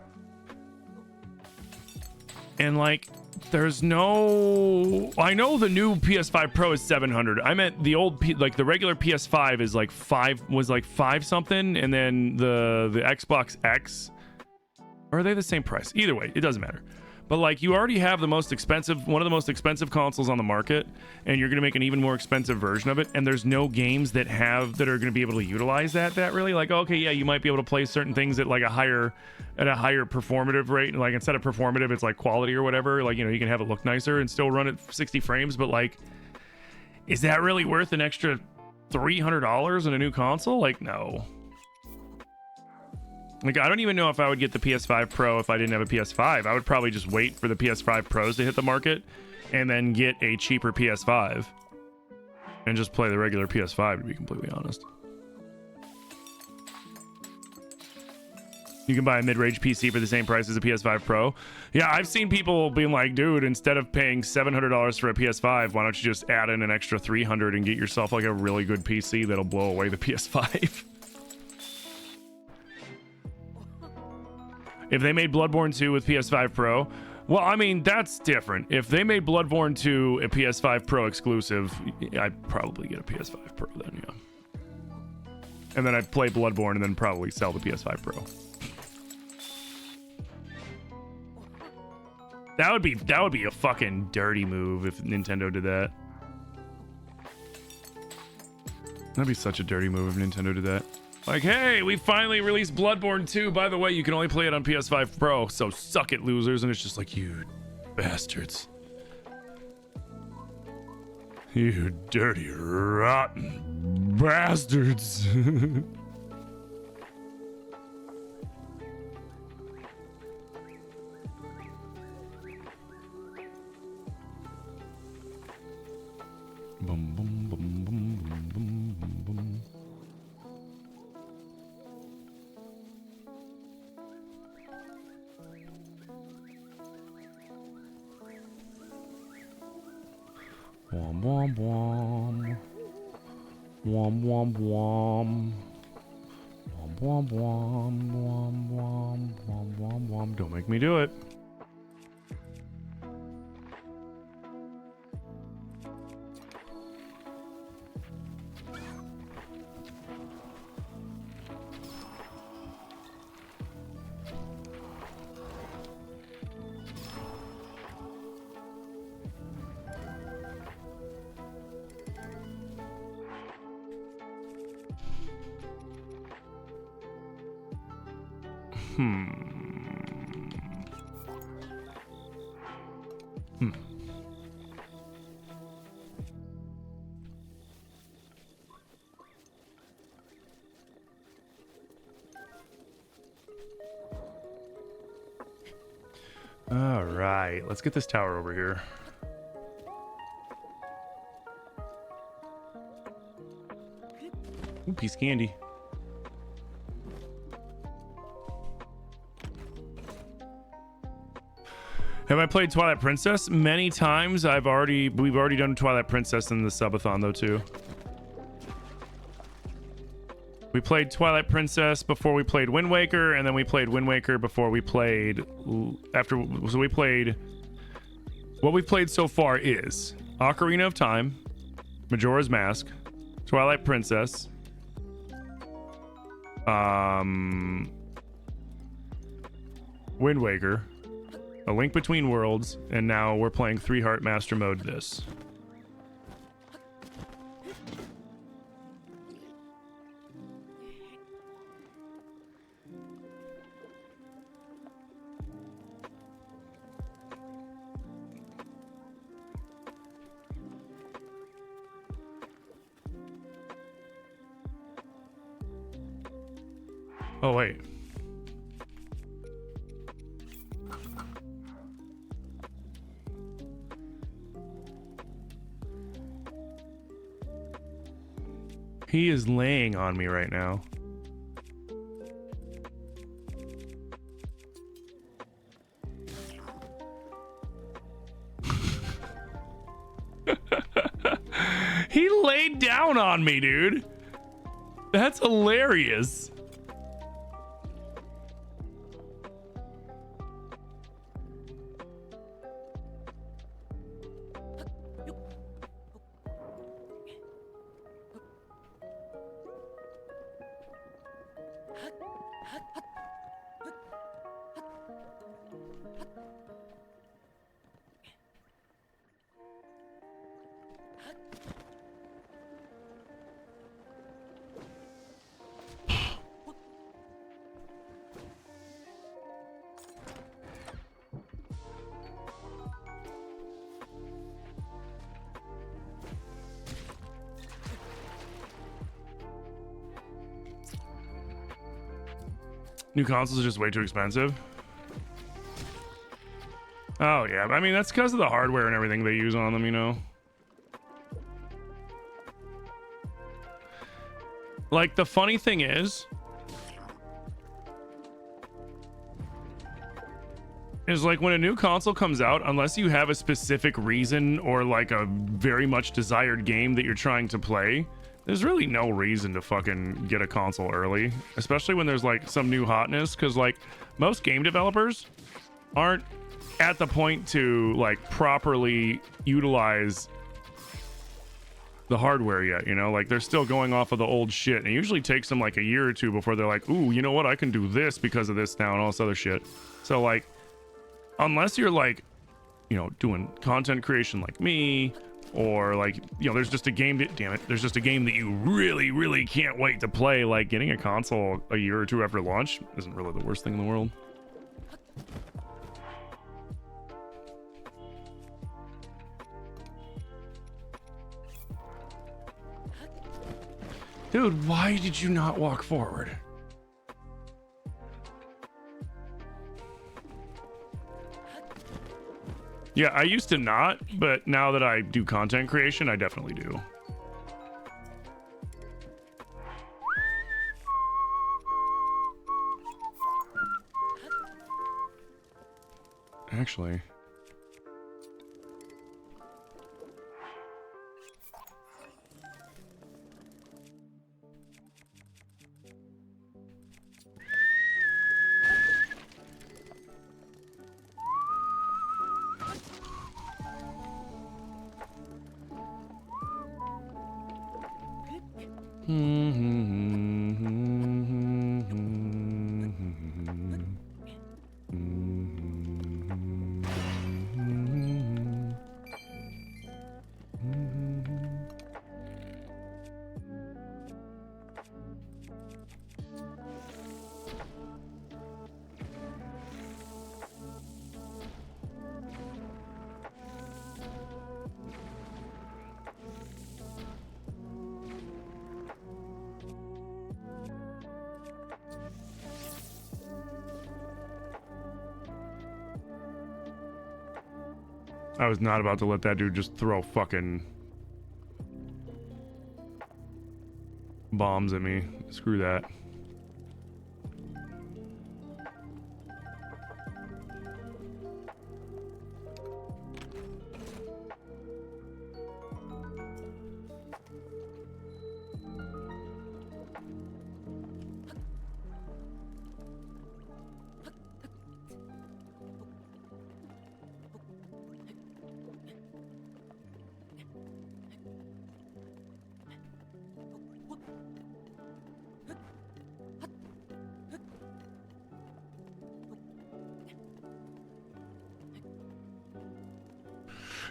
And like, there's no, I know the new PS5 Pro is $700. I meant the old like the regular PS5 is like five something, and then the Xbox X, or are they the same price? Either way, it doesn't matter. But like, you already have one of the most expensive consoles on the market, and you're going to make an even more expensive version of it, and there's no games that are going to be able to utilize that really. Like, okay, yeah, you might be able to play certain things at like a higher performative rate, like instead of performative it's like quality or whatever, like, you know, you can have it look nicer and still run at 60 frames, but like, is that really worth an extra $300 in a new console? Like, no. Like, I don't even know if I would get the PS5 Pro if I didn't have a PS5. I would probably just wait for the PS5 Pros to hit the market and then get a cheaper PS5 and just play the regular PS5, to be completely honest. You can buy a mid-range PC for the same price as a PS5 Pro. Yeah, I've seen people being like, dude, instead of paying $700 for a PS5, why don't you just add in an extra $300 and get yourself like a really good PC that'll blow away the PS5? If they made Bloodborne 2 with PS5 Pro, well, I mean, that's different. If they made Bloodborne 2 a PS5 Pro exclusive, I'd probably get a PS5 Pro then, yeah. And then I'd play Bloodborne and then probably sell the PS5 Pro. That would be a fucking dirty move if Nintendo did that. That'd be such a dirty move if Nintendo did that. Like, hey, we finally released Bloodborne 2. By the way, you can only play it on PS5 Pro, so suck it, losers. And it's just like, you bastards. You dirty, rotten bastards. Boom, boom, boom, boom, boom, boom, boom, boom. Wom wom wom. Wom wom wom. Wom wom wom. Wom wom wom wom wom. Don't make me do it. All right, let's get this tower over here. Ooh, piece of candy. Have I played Twilight Princess? Many times. We've already done Twilight Princess in the subathon though too. We played Twilight Princess before we played Wind Waker, and then we played Wind Waker before we played so we played what we've played so far is Ocarina of Time, Majora's Mask, Twilight Princess, Wind Waker, A Link Between Worlds, and now we're playing Three Heart Master Mode this. Oh, wait. He is laying on me right now. He laid down on me, dude. That's hilarious. New consoles are just way too expensive. Oh, yeah. I mean, that's because of the hardware and everything they use on them, you know? Like, the funny thing is like when a new console comes out, unless you have a specific reason or like a very much desired game that you're trying to play, there's really no reason to fucking get a console early, especially when there's like some new hotness, because like most game developers aren't at the point to like properly utilize the hardware yet, you know? Like they're still going off of the old shit, and it usually takes them like a year or two before they're like, ooh, you know what, I can do this because of this now and all this other shit. So like, unless you're like, you know, doing content creation like me, or like, you know, there's just a game that, damn it, there's just a game that you really, really can't wait to play, like getting a console a year or two after launch isn't really the worst thing in the world. Dude, why did you not walk forward? Yeah, I used to not, but now that I do content creation, I definitely do. Actually. I was not about to let that dude just throw fucking bombs at me. Screw that.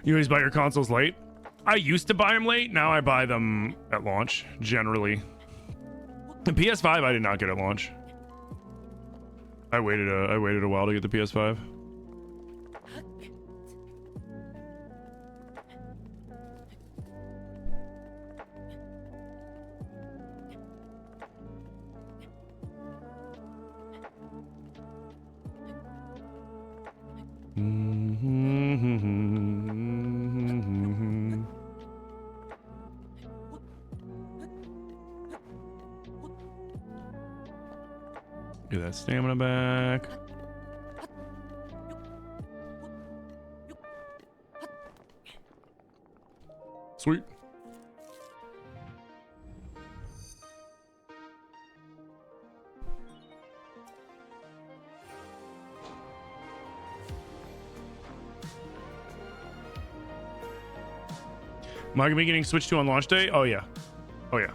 You always buy your consoles late? I used to buy them late. Now I buy them at launch, generally. The PS5 I did not get at launch. I waited a while to get the PS5. Get that stamina back. Sweet. Am I gonna be getting Switch 2 on launch day? Oh yeah. Oh yeah.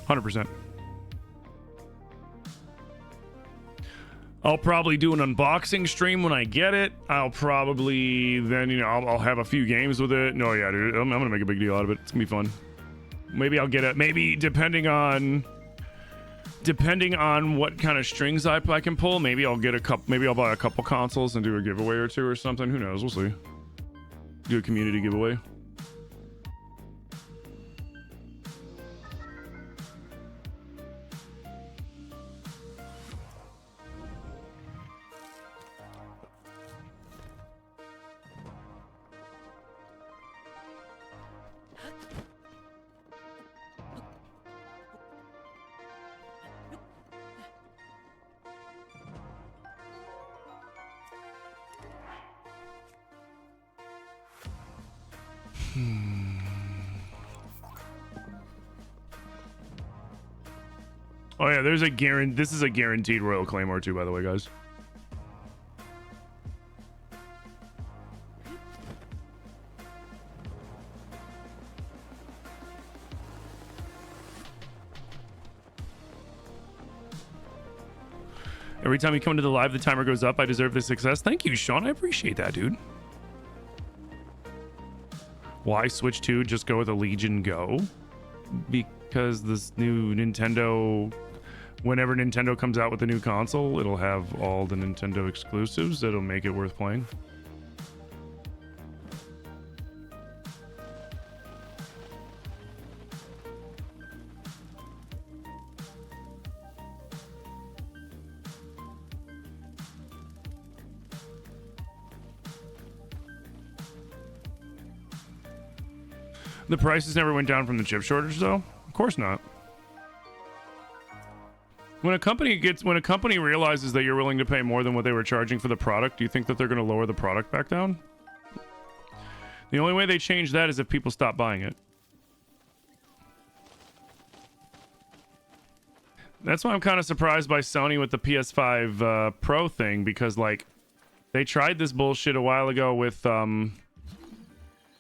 100%. I'll probably do an unboxing stream when I get it. I'll probably then, you know, I'll have a few games with it. No, yeah, dude, I'm gonna make a big deal out of it. It's gonna be fun. Maybe I'll get it. Maybe depending on what kind of strings I can pull. Maybe I'll get a couple. Maybe I'll buy a couple consoles and do a giveaway or two or something. Who knows? We'll see. Do a community giveaway. Oh yeah, there's a this is a guaranteed Royal Claymore too, by the way, guys. Every time you come to the live, the timer goes up. I deserve the success. Thank you, Sean. I appreciate that, dude. Why Switch 2? Just go with a Legion Go? Because this new Nintendo, whenever Nintendo comes out with a new console, it'll have all the Nintendo exclusives that'll make it worth playing. The prices never went down from the chip shortage, though? Of course not. When a company realizes that you're willing to pay more than what they were charging for the product, do you think that they're going to lower the product back down? The only way they change that is if people stop buying it. That's why I'm kind of surprised by Sony with the PS5 Pro thing, because like they tried this bullshit a while ago with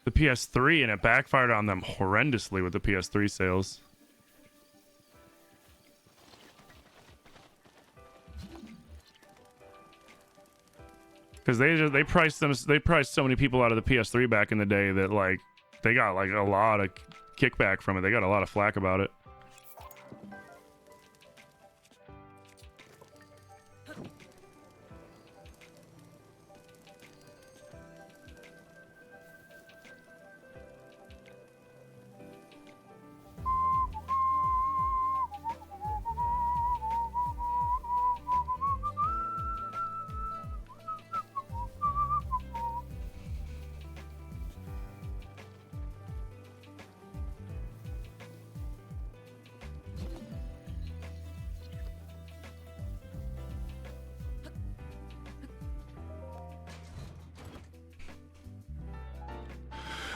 the PS3 and it backfired on them horrendously with the PS3 sales. Because they priced so many people out of the PS3 back in the day that like they got like a lot of kickback from it. They got a lot of flack about it.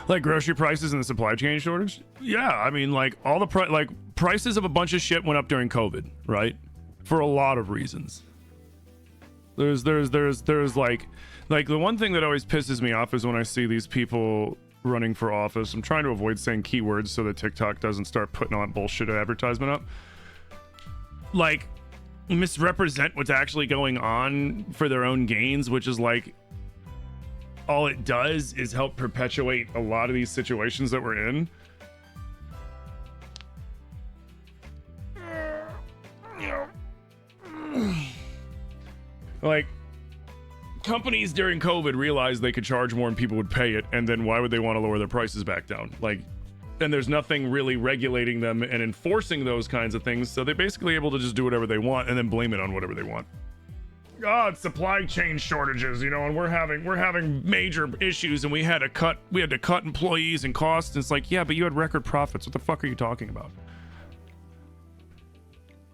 Like grocery prices and the supply chain shortage? Yeah, I mean, like all the prices of a bunch of shit went up during COVID, right? For a lot of reasons. There's like the one thing that always pisses me off is when I see these people running for office. I'm trying to avoid saying keywords so that TikTok doesn't start putting on bullshit advertisement up. Like misrepresent what's actually going on for their own gains, which is like all it does is help perpetuate a lot of these situations that we're in. Like, companies during COVID realized they could charge more and people would pay it, and then why would they want to lower their prices back down? Like, and there's nothing really regulating them and enforcing those kinds of things, so they're basically able to just do whatever they want and then blame it on whatever they want. God, supply chain shortages, you know, and we're having major issues, and we had to cut employees and costs. And it's like, yeah, but you had record profits. What the fuck are you talking about?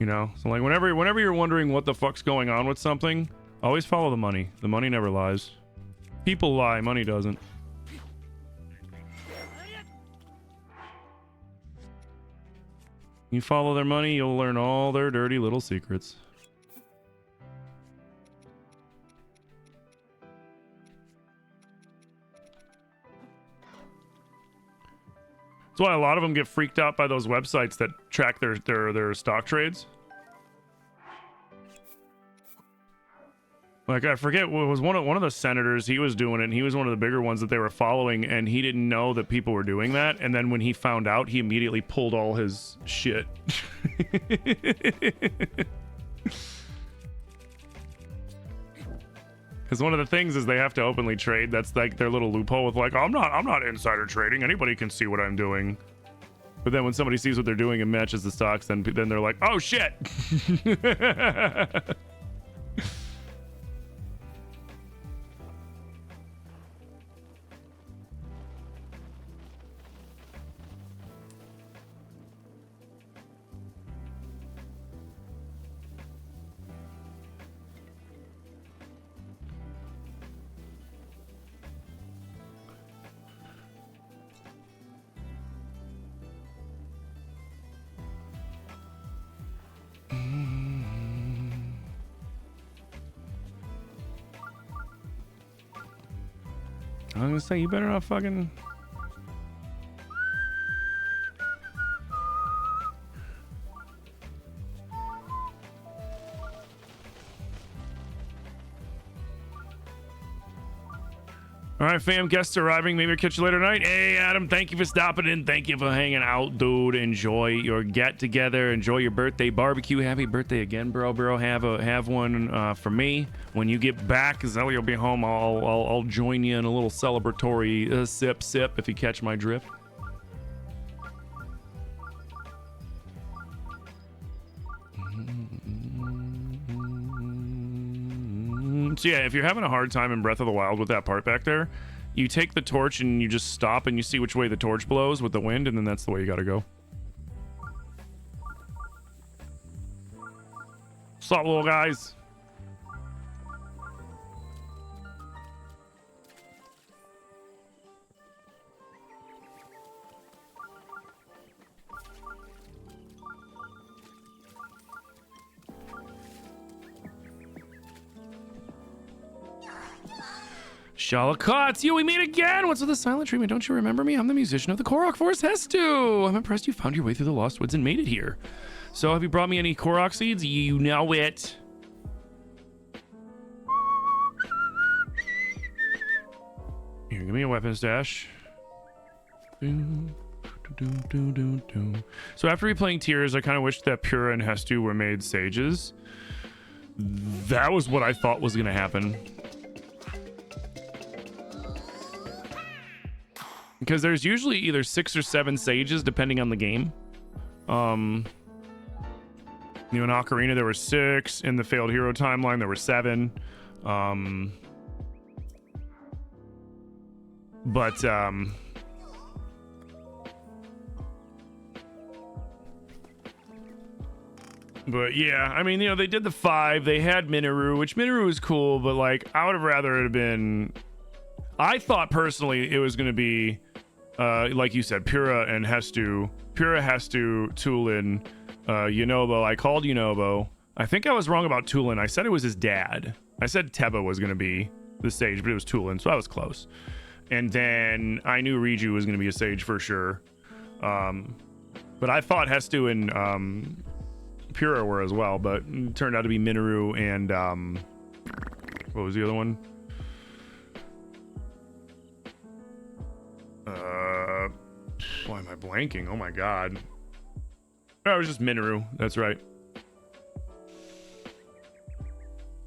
You know, so like whenever you're wondering what the fuck's going on with something, always follow the money. The money never lies. People lie, money doesn't. You follow their money, you'll learn all their dirty little secrets. That's why a lot of them get freaked out by those websites that track their stock trades. Like, I forget what was one of the senators, he was doing it, and he was one of the bigger ones that they were following, and he didn't know that people were doing that, and then when he found out, he immediately pulled all his shit. Because one of the things is they have to openly trade. That's like their little loophole with like, I'm not insider trading. Anybody can see what I'm doing. But then when somebody sees what they're doing and matches the stocks, then they're like, oh shit. I was gonna say, you better not fucking... All right, fam, guests arriving. Maybe I'll catch you later tonight. Hey, Adam, thank you for stopping in. Thank you for hanging out, dude. Enjoy your get-together. Enjoy your birthday barbecue. Happy birthday again, bro. Have one for me. When you get back, Zelly will be home. I'll join you in a little celebratory sip, if you catch my drift. So yeah, if you're having a hard time in Breath of the Wild with that part back there, you take the torch and you just stop and you see which way the torch blows with the wind, and then that's the way you gotta go. What's up, little guys? Shalakot, you, we meet again! What's with the silent treatment? Don't you remember me? I'm the musician of the Korok Forest Hestu! I'm impressed you found your way through the Lost Woods and made it here. So, have you brought me any Korok seeds? You know it. Here, give me a weapon stash. So after replaying Tears, I kind of wish that Pura and Hestu were made sages. That was what I thought was going to happen. Because there's usually either 6 or 7 sages, depending on the game. You know, in Ocarina, there were 6. In the Failed Hero timeline, there were 7. But yeah, I mean, you know, they did the 5. They had Minoru, which Minoru is cool, but like, I would have rather it have been... I thought personally it was going to be like you said, Pura and Hestu. Pura, Hestu, Tulin, Yunobo. I called Yunobo. I think I was wrong about Tulin. I said it was his dad. I said Teba was going to be the sage, but it was Tulin, so I was close. And then I knew Riju was going to be a sage for sure. But I thought Hestu and Pura were as well, but it turned out to be Minoru and what was the other one? Why am I blanking? Oh my god. Oh, it was just Minoru. That's right.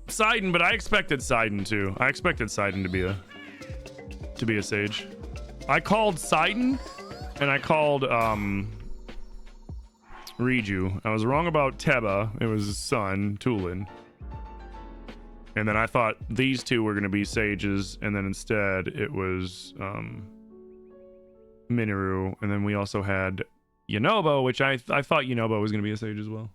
Sidon, but I expected Sidon too. I expected Sidon to be a sage. I called Sidon and I called Riju. I was wrong about Teba. It was his son, Tulin. And then I thought these two were going to be sages, and then instead it was Minoru, and then we also had Yunobo, which I thought Yunobo was going to be a sage as well.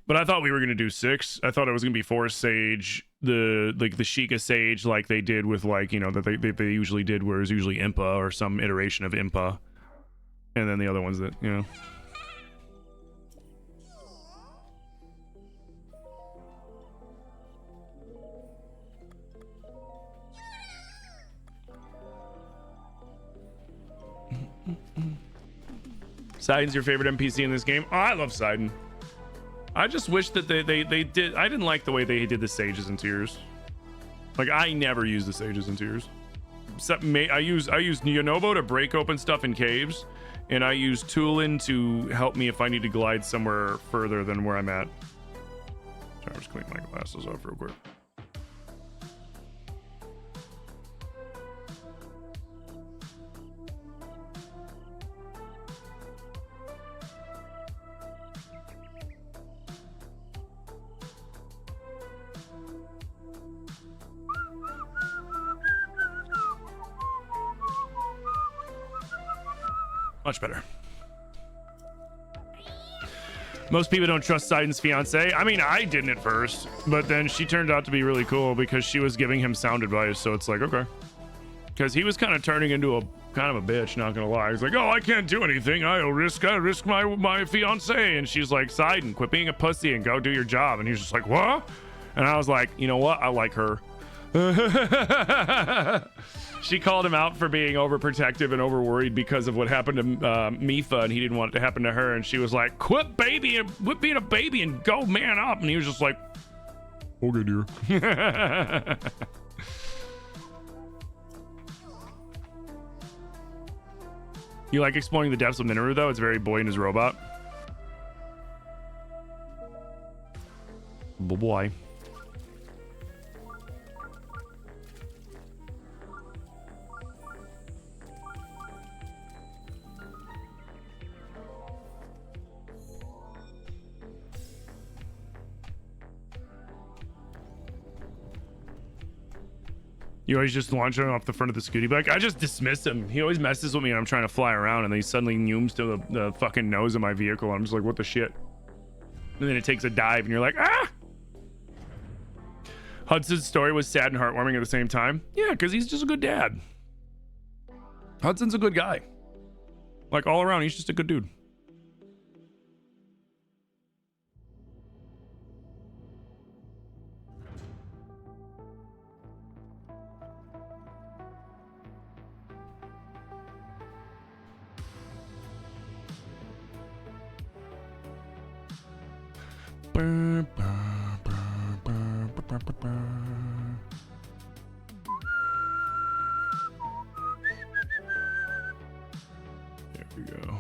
But I thought we were going to do 6. I thought it was going to be 4 sage, the Sheikah sage, like they did with, like, you know, that they usually did, where it was usually Impa or some iteration of Impa. And then the other ones that, you know. Sidon's your favorite NPC in this game? Oh, I love Sidon. I just wish that they did. I didn't like the way they did the sages and tears. Like, I never use the sages and tears. I use Yunobo to break open stuff in caves, and I use Tulin to help me if I need to glide somewhere further than where I'm at. I'll just clean my glasses off real quick. Much better. Most people don't trust Sidon's fiance. I mean, I didn't at first, but then she turned out to be really cool because she was giving him sound advice. So it's like, okay. Because he was kind of turning into a kind of a bitch, not gonna lie. He's like, oh, I can't do anything. I risk my fiance. And she's like, Sidon, quit being a pussy and go do your job. And he's just like, what? And I was like, you know what? I like her. She called him out for being overprotective and overworried because of what happened to Mipha, and he didn't want it to happen to her. And she was like, quit being a baby and go man up. And he was just like, okay, dear. You like exploring the depths of Minoru, though? It's very Boy and His Robot. Boy. You always just launch him off the front of the scooty bike. I just dismiss him. He always messes with me when I'm trying to fly around, and then he suddenly nooms to the fucking nose of my vehicle. I'm just like, what the shit? And then it takes a dive, and you're like, ah! Hudson's story was sad and heartwarming at the same time. Yeah, because he's just a good dad. Hudson's a good guy. Like, all around, he's just a good dude. There we go.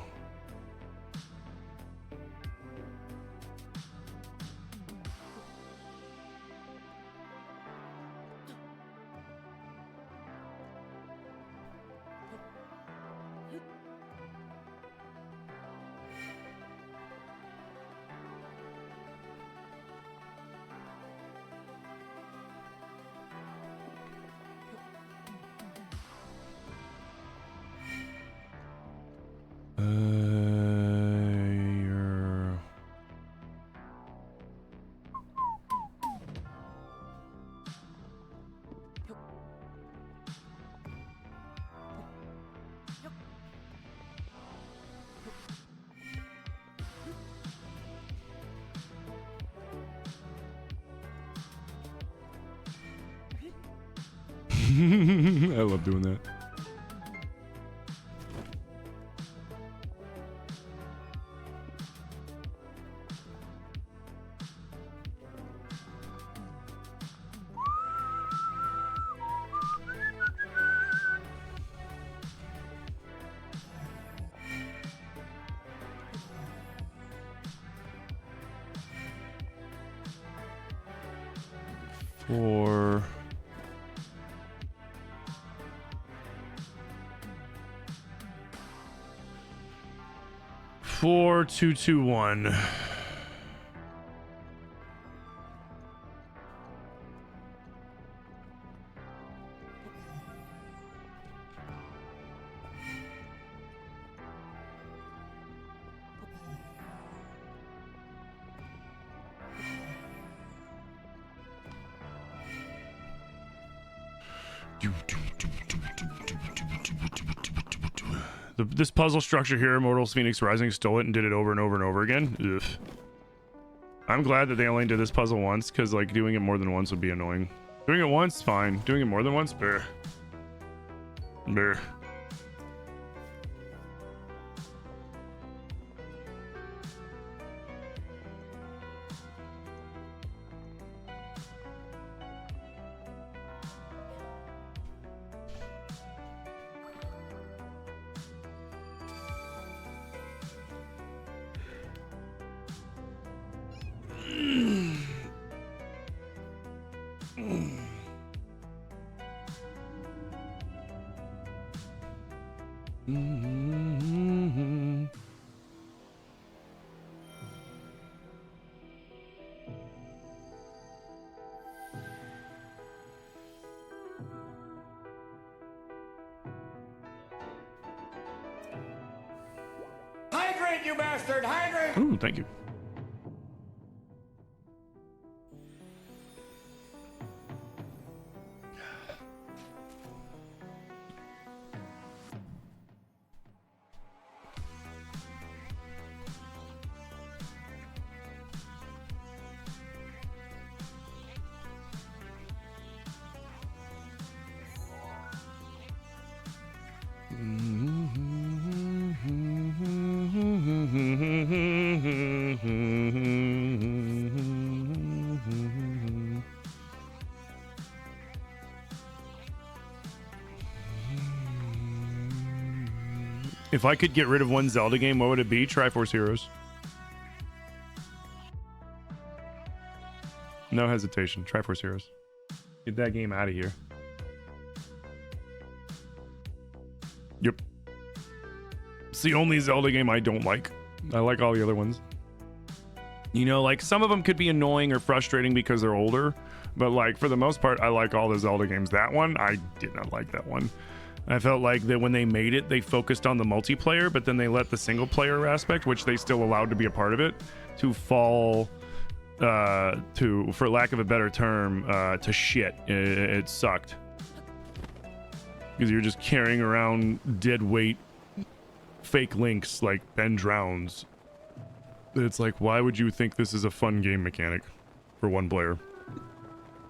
I love doing that. For 4221. This puzzle structure here, Immortals Phoenix Rising stole it and did it over and over and over again. Ugh. I'm glad that they only did this puzzle once, because like doing it more than once would be annoying. Doing it once, fine. Doing it more than once, bleh. Bleh. Hydrate, you bastard! Hydrate! Ooh, thank you. If I could get rid of one Zelda game, what would it be? Triforce Heroes. No hesitation. Triforce Heroes. Get that game out of here. Yep. It's the only Zelda game I don't like. I like all the other ones. You know, like some of them could be annoying or frustrating because they're older, but like for the most part, I like all the Zelda games. That one, I did not like that one. I felt like that when they made it, they focused on the multiplayer, but then they let the single player aspect, which they still allowed to be a part of it, to fall to, for lack of a better term, to shit. It sucked. Because you're just carrying around dead weight fake links like Ben drowns. It's like, why would you think this is a fun game mechanic for one player?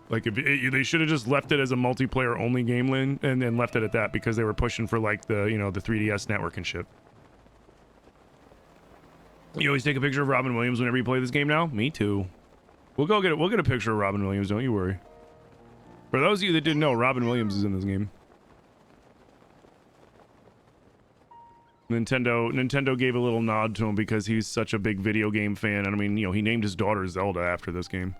Like, if they should have just left it as a multiplayer only game, Lynn, and then left it at that, because they were pushing for like the, you know, the 3DS network and shit. You always take a picture of Robin Williams whenever you play this game now? Me too. We'll get a picture of Robin Williams, don't you worry. For those of you that didn't know, Robin Williams is in this game. Nintendo gave a little nod to him because he's such a big video game fan, and I mean, you know, he named his daughter Zelda after this game.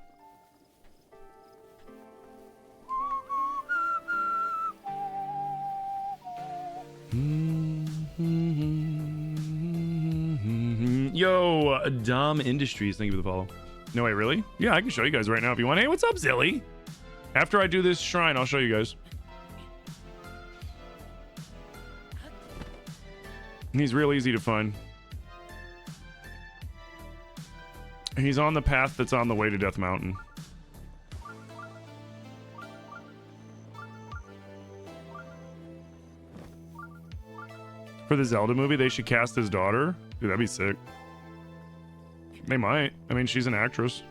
Yo, Dom Industries, thank you for the follow. No, wait, really? Yeah, I can show you guys right now if you want. Hey, what's up, Zilly? After I do this shrine, I'll show you guys. He's real easy to find. He's on the path that's on the way to Death Mountain. For the Zelda movie, they should cast his daughter. Dude, that'd be sick. They might. I mean, she's an actress.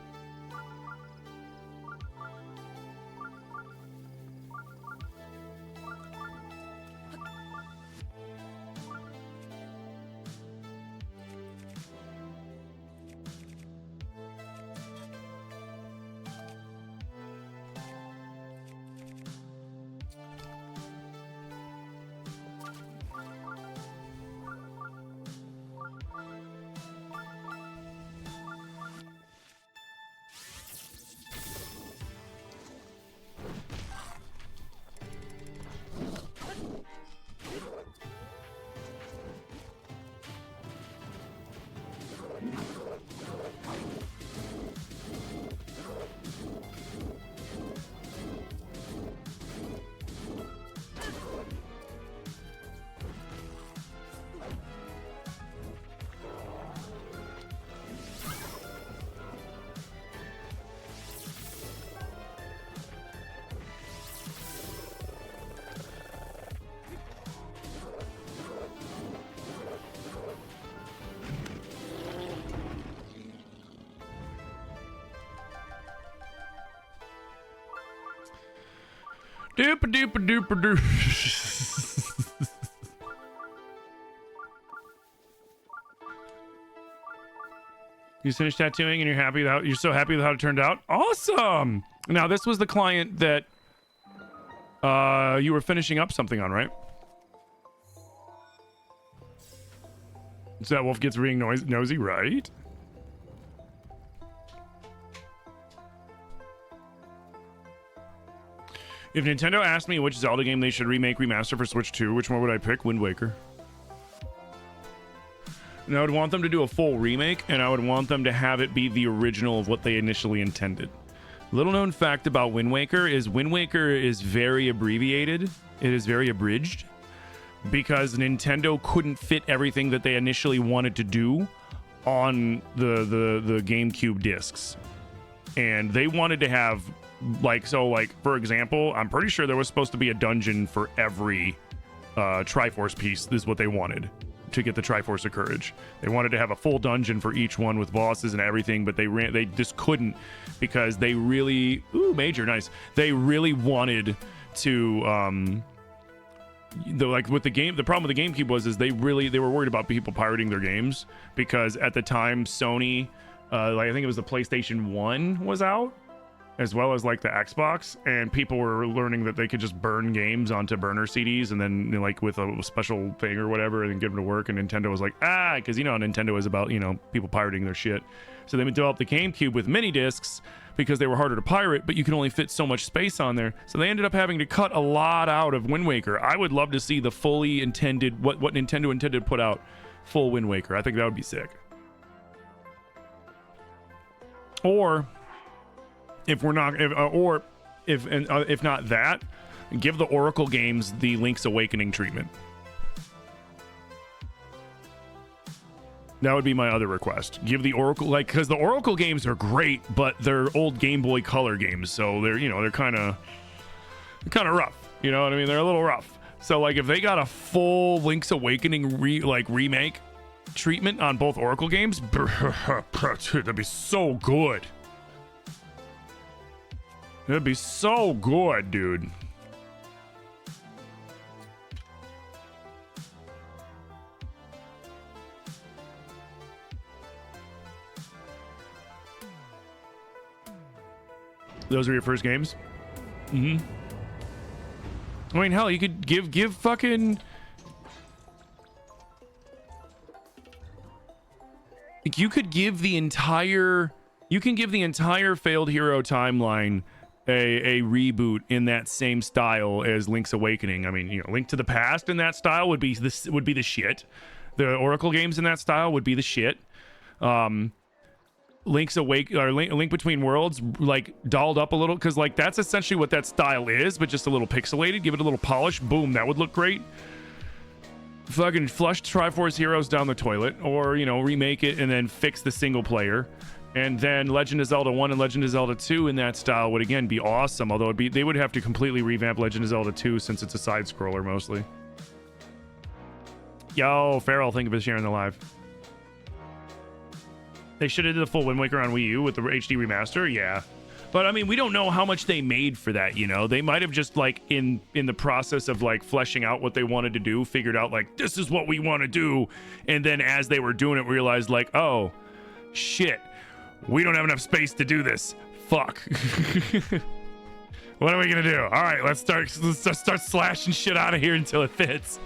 Doopa doopa doopa doo. You finished tattooing and you're so happy with how it turned out? Awesome! Now, this was the client that you were finishing up something on, right? So that wolf gets being nosy, right? If Nintendo asked me which Zelda game they should remake, remaster for Switch 2, which one would I pick? Wind Waker. And I would want them to do a full remake, and I would want them to have it be the original of what they initially intended. Little known fact about Wind Waker is very abbreviated. It is very abridged because Nintendo couldn't fit everything that they initially wanted to do on the GameCube discs. And they wanted to have for example, I'm pretty sure there was supposed to be a dungeon for every Triforce piece. This is what they wanted to get the Triforce of Courage. They wanted to have a full dungeon for each one with bosses and everything, but they just couldn't because they really they really wanted to with the game. The problem with the GameCube was they were worried about people pirating their games because at the time Sony I think it was the PlayStation 1 was out, as well as like the Xbox, and people were learning that they could just burn games onto burner CDs and then with a special thing or whatever and get them to work. And Nintendo was like, because Nintendo is about people pirating their shit. So they developed the GameCube with mini discs because they were harder to pirate, but you can only fit so much space on there. So they ended up having to cut a lot out of Wind Waker. I would love to see the fully intended what Nintendo intended to put out, full Wind Waker. I think that would be sick. Or if not that, give the Oracle games the Link's Awakening treatment. That would be my other request. Give the Oracle, because the Oracle games are great, but they're old Game Boy Color games, so they're kind of rough. You know what I mean? They're a little rough. So if they got a full Link's Awakening remake treatment on both Oracle games, that'd be so good. That'd be so good, dude. Those are your first games? Mm-hmm. I mean, hell, you could give fucking... You could give the entire... You can give the entire Failed Hero timeline a reboot in that same style as Link's Awakening. I mean, Link to the Past in that style would be the shit. The Oracle games in that style would be the shit. Link's Link Between Worlds, dolled up a little, because that's essentially what that style is, but just a little pixelated. Give it a little polish. Boom, that would look great. Fucking flush Triforce Heroes down the toilet, or remake it and then fix the single player. And then Legend of Zelda 1 and Legend of Zelda 2 in that style would again be awesome, although they would have to completely revamp Legend of Zelda 2 since it's a side scroller mostly. Yo, Farrell, thank you for sharing the live. They should have did the full Wind Waker on Wii U with the HD remaster, yeah. But I mean, we don't know how much they made for that, They might have just in the process of fleshing out what they wanted to do, figured out this is what we want to do, and then as they were doing it, realized oh, shit. We don't have enough space to do this. Fuck. What are we gonna do? All right, let's start slashing shit out of here until it fits.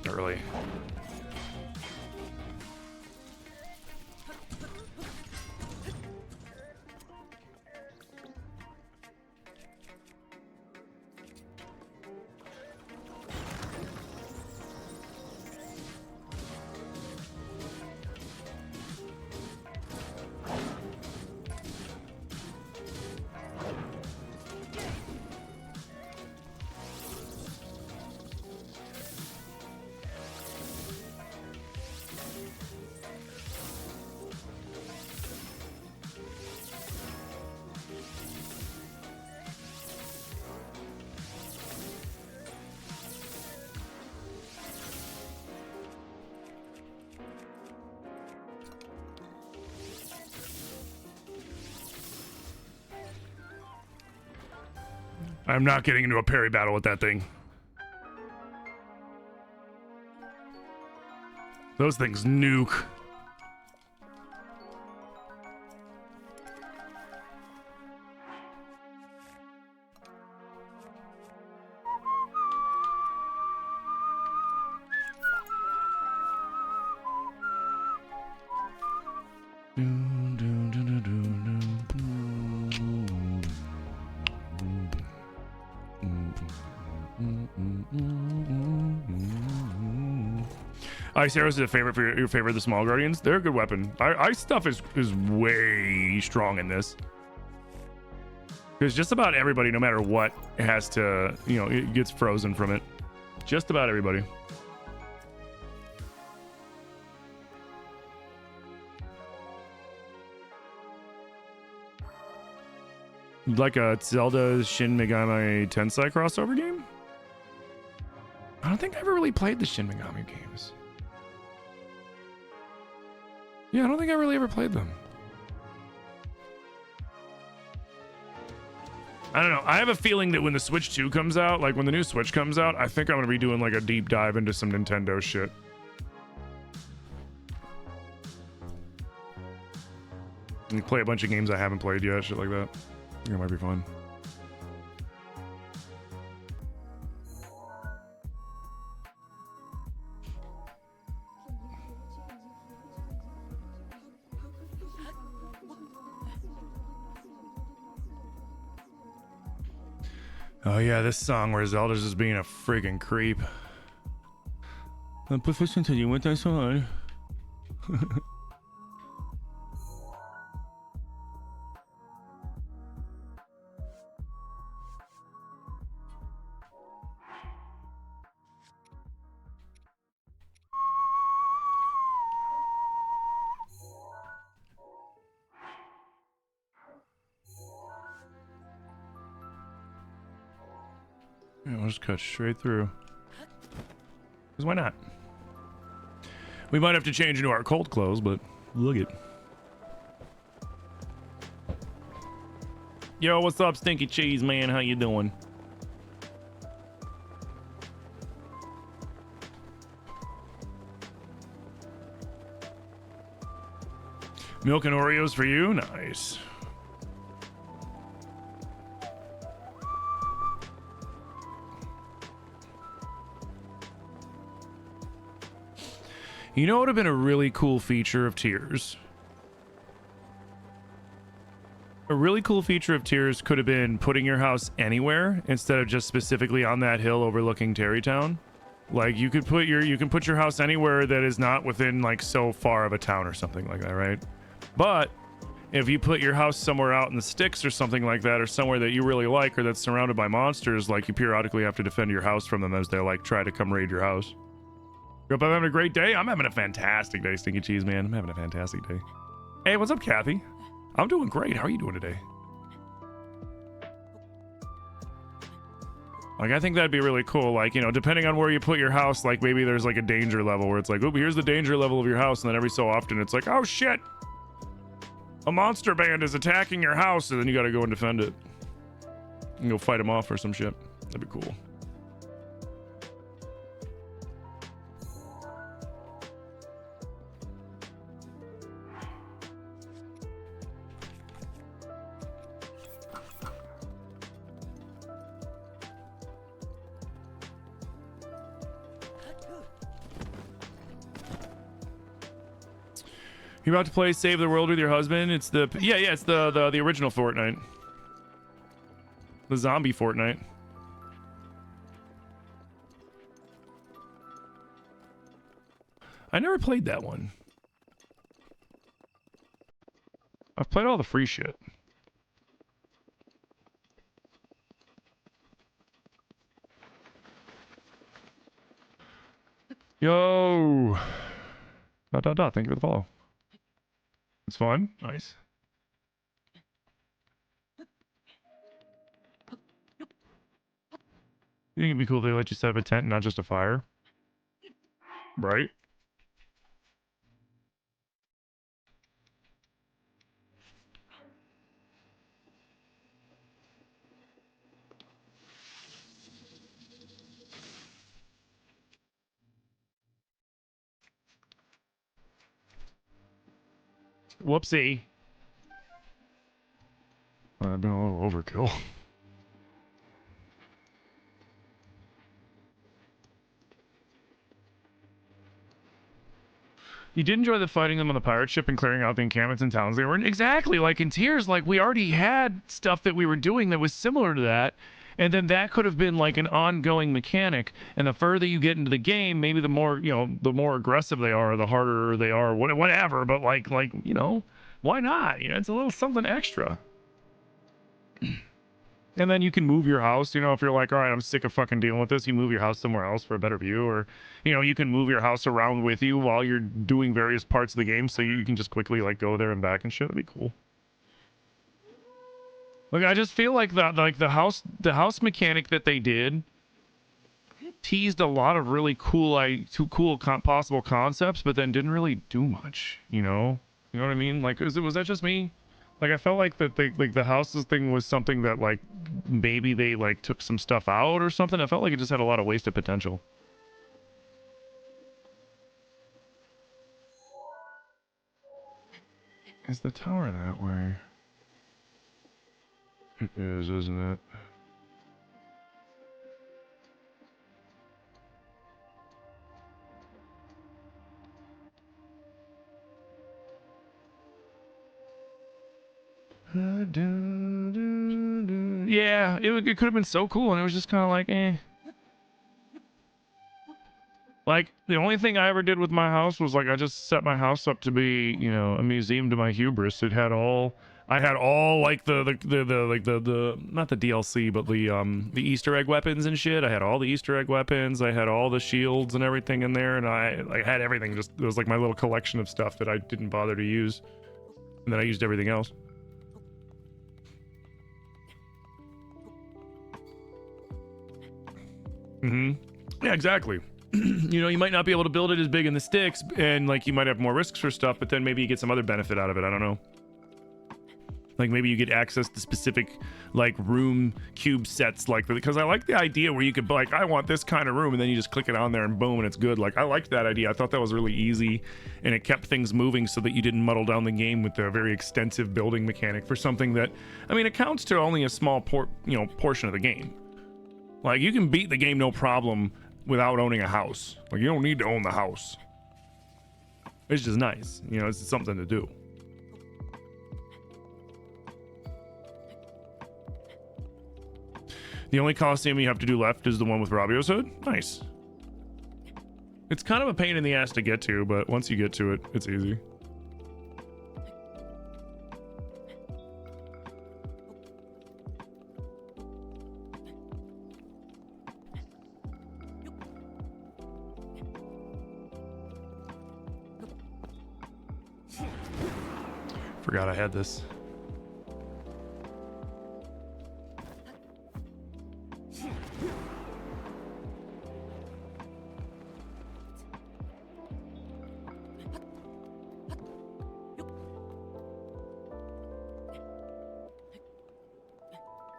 Early. I'm not getting into a parry battle with that thing. Those things nuke. Ice arrows is a favorite for your favorite of the small guardians. They're a good weapon. Ice stuff is way strong in this. Because just about everybody, no matter what, has to, you know, it gets frozen from it. Just about everybody. Like a Zelda Shin Megami Tensei crossover game? I don't think I ever really played the Shin Megami games. Yeah, I don't think I really ever played them. I don't know. I have a feeling that when the Switch 2 comes out, like when the new Switch comes out, I think I'm going to be doing like a deep dive into some Nintendo shit. And play a bunch of games I haven't played yet, shit like that. I think it might be fun. Oh yeah, this song where Zelda's just being a freaking creep. I'm proficient to you with that song. Yeah, we'll just cut straight through. Because why not? We might have to change into our cold clothes, but look it. Yo, what's up, Stinky Cheese Man? How you doing? Milk and Oreos for you? Nice. You know what would have been a really cool feature of Tears? A really cool feature of Tears could have been putting your house anywhere instead of just specifically on that hill overlooking Tarrytown. Like you can put your house anywhere that is not within like so far of a town or something like that, right? But if you put your house somewhere out in the sticks or something like that, or somewhere that you really like or that's surrounded by monsters, like you periodically have to defend your house from them as they like try to come raid your house. Hope I'm having a great day. I'm having a fantastic day, Stinky Cheese Man. I'm having a fantastic day. Hey, what's up, Kathy? I'm doing great. How are you doing today? Like, I think that'd be really cool. Like, you know, depending on where you put your house, like maybe there's like a danger level where it's like, oh, here's the danger level of your house. And then every so often it's like, oh shit, a monster band is attacking your house. And then you got to go and defend it. And go fight them off or some shit. That'd be cool. You're about to play Save the World with your husband? It's the it's the original Fortnite. The zombie Fortnite. I never played that one. I've played all the free shit. Yo. Thank you for the follow. It's fun. Nice. You think it'd be cool if they let you set up a tent and not just a fire? Right? Whoopsie. I've been a little overkill. You did enjoy the fighting them on the pirate ship and clearing out the encampments and towns they were in? Exactly, like in Tears, like we already had stuff that we were doing that was similar to that, and then that could have been like an ongoing mechanic, and the further you get into the game, maybe the more, you know, the more aggressive they are, the harder they are, whatever, but like, you know, why not? You know, it's a little something extra. And then you can move your house, you know, if you're like, all right, I'm sick of fucking dealing with this, you move your house somewhere else for a better view, or, you know, you can move your house around with you while you're doing various parts of the game, so you can just quickly, like, go there and back and shit. That'd be cool. Like, I just feel like the house mechanic that they did teased a lot of really cool, possible concepts, but then didn't really do much, you know? You know what I mean? Like, was that just me? Like, I felt like that the houses thing was something that, like, maybe they, like, took some stuff out or something. I felt like it just had a lot of wasted potential. Is the tower that way? It is, isn't it? Yeah, it could have been so cool, and it was just kind of like, eh. Like, the only thing I ever did with my house was, like, I just set my house up to be, you know, a museum to my hubris. It had all... I had all, like, the not the DLC, but the Easter egg weapons and shit. I had all the Easter egg weapons. I had all the shields and everything in there, and I had everything. Just, it was like my little collection of stuff that I didn't bother to use. And then I used everything else. Yeah, exactly. You know, you might not be able to build it as big in the sticks, and like you might have more risks for stuff, but then maybe you get some other benefit out of it. I don't know. Like maybe you get access to specific like room cube sets, like, because I like the idea where you could like, I want this kind of room, and then you just click it on there and boom, and it's good. Like, I liked that idea. I thought that was really easy, and it kept things moving so that you didn't muddle down the game with a very extensive building mechanic for something that, I mean, it counts to only a small portion of the game. Like, you can beat the game no problem without owning a house. Like, you don't need to own the house. It's just nice. You know, it's something to do. The only Coliseum you have to do left is the one with Rabio's hood? Nice. It's kind of a pain in the ass to get to, but once you get to it, it's easy. Forgot I had this.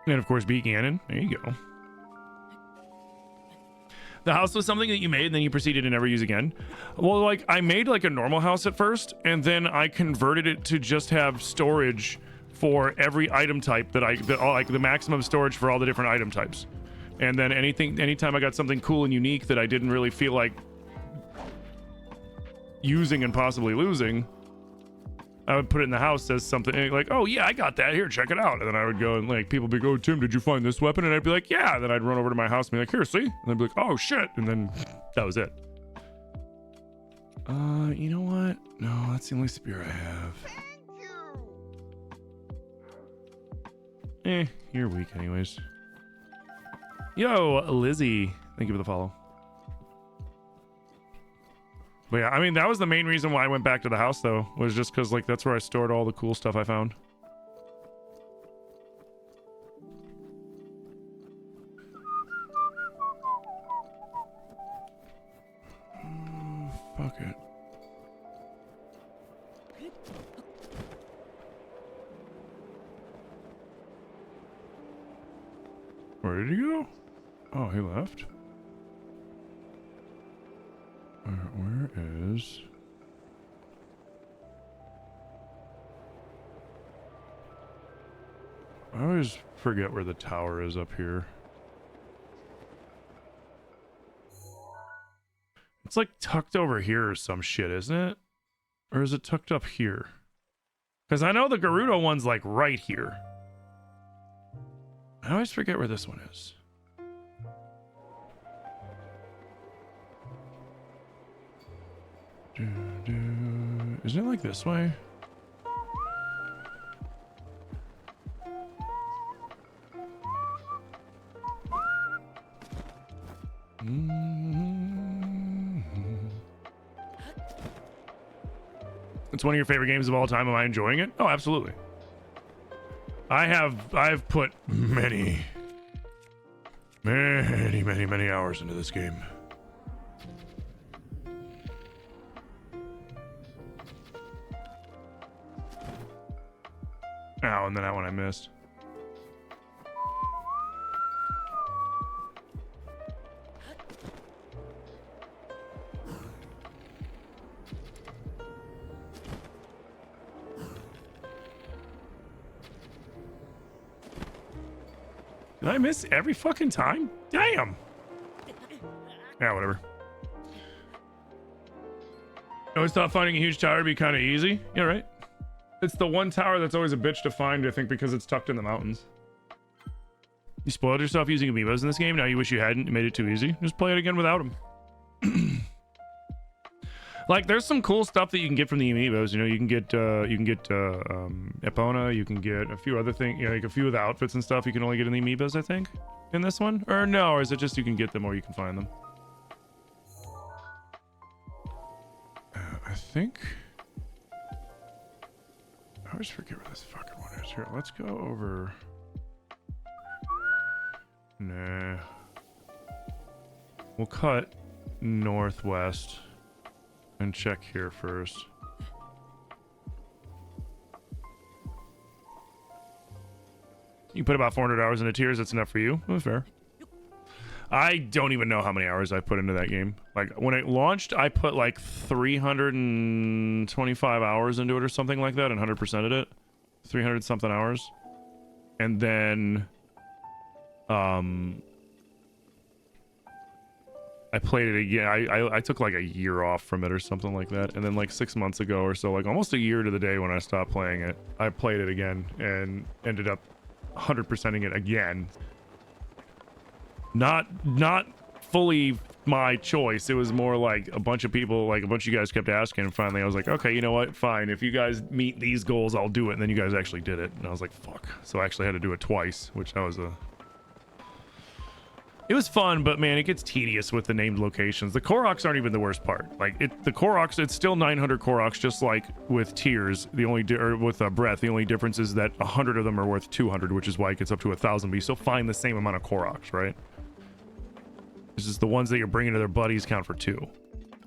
And of course, beat Ganon. There you go. The house was something that you made and then you proceeded to never use again. Well, like, I made like a normal house at first, and then I converted it to just have storage for every item type like the maximum storage for all the different item types. And then anytime I got something cool and unique that I didn't really feel like using and possibly losing, I would put it in the house as something like, oh yeah, I got that, here, check it out. And then I would go and like, people would be like, oh, Tim, did you find this weapon? And I'd be like, yeah. And then I'd run over to my house and be like, here, see? And they'd be like, oh shit. And then that was it. You know what? No, that's the only spear I have. You're weak anyways. Yo, Lizzie. Thank you for the follow. But yeah, I mean, that was the main reason why I went back to the house, though, was just because, like, that's where I stored all the cool stuff I found. Oh, fuck it. Where did he go? Oh, he left. Where is... I always forget where the tower is up here. It's like tucked over here or some shit, isn't it? Or is it tucked up here? Because I know the Gerudo one's like right here. I always forget where this one is. Isn't it like this way? It's one of your favorite games of all time. Am I enjoying it? Oh, absolutely. I've put many hours into this game. Oh, and then that one I missed. Did I miss every fucking time? Damn. Yeah, whatever. I always thought finding a huge tower would be kind of easy. Yeah, right. It's the one tower that's always a bitch to find, I think, because it's tucked in the mountains. You spoiled yourself using amiibos in this game. Now you wish you hadn't. You made it too easy. Just play it again without them. Like, there's some cool stuff that you can get from the amiibos. You know, you can get Epona. You can get a few other things. You know, like a few of the outfits and stuff. You can only get in the amiibos, I think, in this one. Or no, or is it just you can get them or you can find them? I think. I always forget where this fucking one is. Here, let's go over. Nah. We'll cut northwest and check here first. You put about 400 hours into Tears. That's enough for you. That's fair. I don't even know how many hours I put into that game. Like, when it launched, I put like 325 hours into it or something like that and 100%ed it. 300 something hours. And then I played it again. I took like a year off from it or something like that. And then like 6 months ago or so, like almost a year to the day when I stopped playing it, I played it again and ended up 100%ing it again. Not fully my choice. It was more like a bunch of people, like a bunch of you guys kept asking, and finally I was like, okay, you know what, fine, if you guys meet these goals, I'll do it. And then you guys actually did it, and I was like, fuck. So I actually had to do it twice, which that was it was fun, but man, it gets tedious with the named locations. The Koroks aren't even the worst part. Like, the Koroks, it's still 900 Koroks, just like with Tears. The only or with Breath, the only difference is that 100 of them are worth 200, which is why it gets up to 1,000. But you still find the same amount of Koroks, right? This is the ones that you're bringing to their buddies count for 2.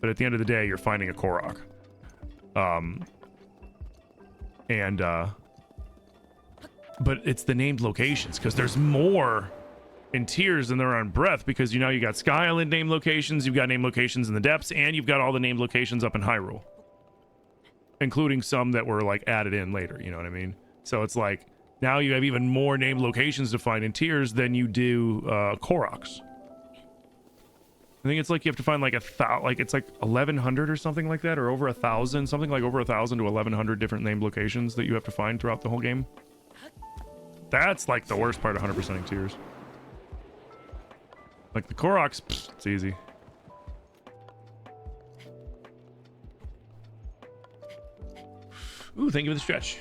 But at the end of the day, you're finding a Korok. But it's the named locations, because there's more in Tears than there are on Breath, because you got Sky Island named locations, you've got named locations in the depths, and you've got all the named locations up in Hyrule, including some that were like added in later. You know what I mean? So it's like now you have even more named locations to find in Tears than you do Koroks. I think it's like you have to find like it's like 1,100 or something like that, or over 1,000, something like over 1,000 to 1,100 different named locations that you have to find throughout the whole game. That's like the worst part of 100%ing Tears. Like the Koroks, it's easy. Ooh, thank you for the stretch.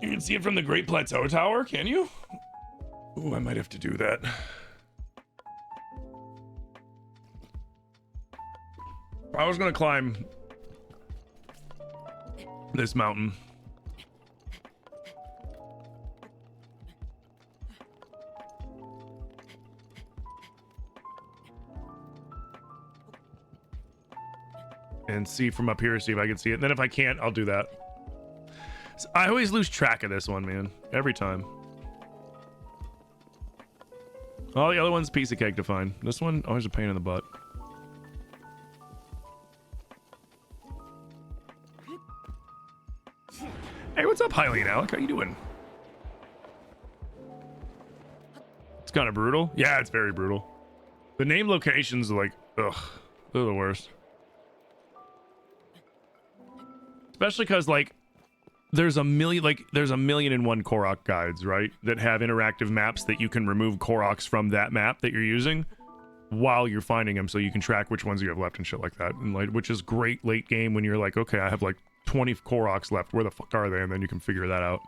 You can see it from the Great Plateau Tower, can you? Ooh, I might have to do that. I was gonna climb this mountain. And see from up here, see if I can see it. And then if I can't, I'll do that. So I always lose track of this one, man. Every time. All the other one's a piece of cake to find. This one, always a pain in the butt. Hey, what's up, Hylian Alec? How you doing? It's kind of brutal. Yeah, it's very brutal. The name locations are like, ugh, they're the worst. Especially because, like, there's a million and one Korok guides, right? That have interactive maps that you can remove Koroks from that map that you're using while you're finding them, so you can track which ones you have left and shit like that. And like, which is great late game when you're like, okay, I have like 20 Koroks left. Where the fuck are they? And then you can figure that out.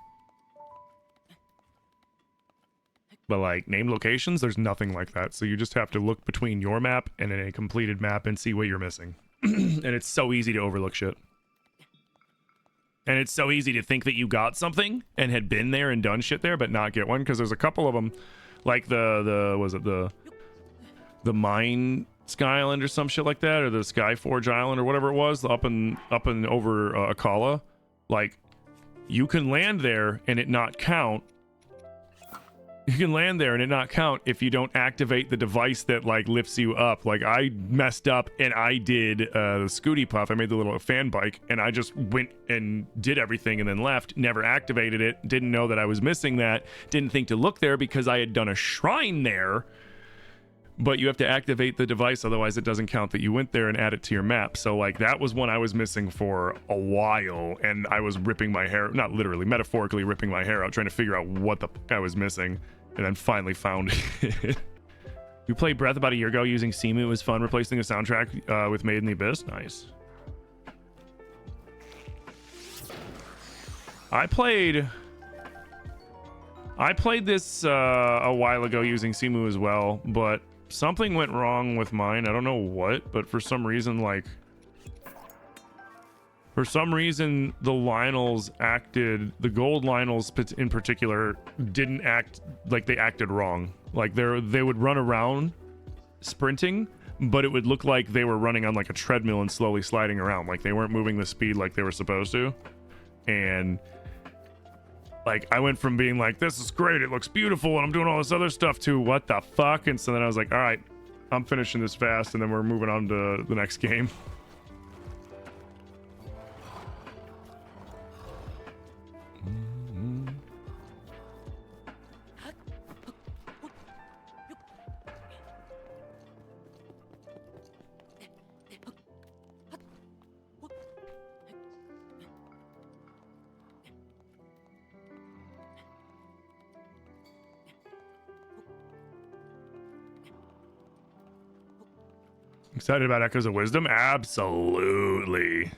But like named locations, there's nothing like that. So you just have to look between your map and a completed map and see what you're missing. And it's so easy to overlook shit. And it's so easy to think that you got something and had been there and done shit there, but not get one, because there's a couple of them, like the Mine Sky Island or some shit like that, or the Skyforge Island or whatever it was, up and over Akala. Like, you can land there and it not count. You can land there and it not count if you don't activate the device that like lifts you up. Like, I messed up and I did the Scooty Puff. I made the little fan bike and I just went and did everything and then left, never activated it, didn't know that I was missing that, didn't think to look there because I had done a shrine there. But you have to activate the device, otherwise it doesn't count that you went there and add it to your map. So like, that was one I was missing for a while, and I was ripping my hair, not literally, metaphorically ripping my hair out, trying to figure out what the fuck I was missing, and then finally found it. We played Breath about a year ago using Simu. It was fun replacing the soundtrack with Made in the Abyss. Nice. I played this a while ago using Simu as well, but something went wrong with mine. I don't know what, but for some reason the Lynels acted, the gold Lynels in particular, didn't act like they acted wrong. Like they would run around sprinting, but it would look like they were running on like a treadmill and slowly sliding around. Like they weren't moving the speed like they were supposed to. And like, I went from being like, this is great, it looks beautiful, and I'm doing all this other stuff, to what the fuck? And so then I was like, all right, I'm finishing this fast, and then we're moving on to the next game. Excited about Echoes of Wisdom? Absolutely.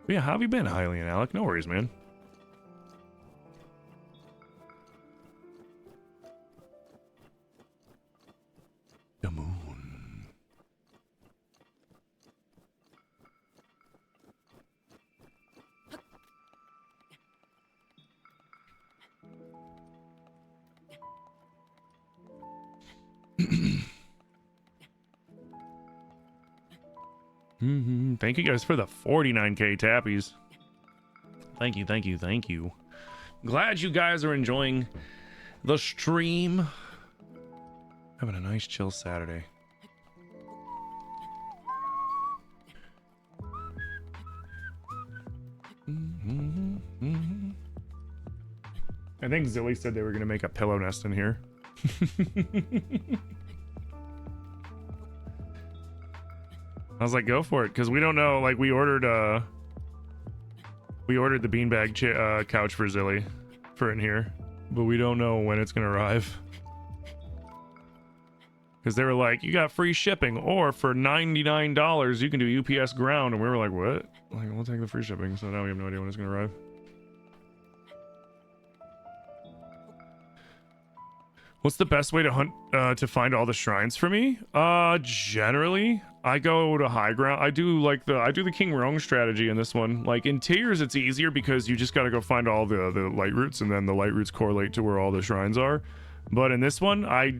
But yeah, how have you been, Hylian Alec? No worries, man. The moon. Thank you guys for the 49k tappies. Thank you, thank you, thank you. Glad you guys are enjoying the stream. Having a nice chill Saturday. I think Zilly said they were going to make a pillow nest in here. I was like, go for it, because we don't know. Like, we ordered the beanbag couch for Zilly for in here, but we don't know when it's gonna arrive. Because they were like, you got free shipping, or for $99 you can do UPS ground, and we were like, what? Like, we'll take the free shipping. So now we have no idea when it's gonna arrive. What's the best way to hunt to find all the shrines for me? Generally, I go to high ground. I do the King Rong strategy in this one. Like in Tears, it's easier because you just gotta go find all the light roots, and then the light roots correlate to where all the shrines are. But in this one, I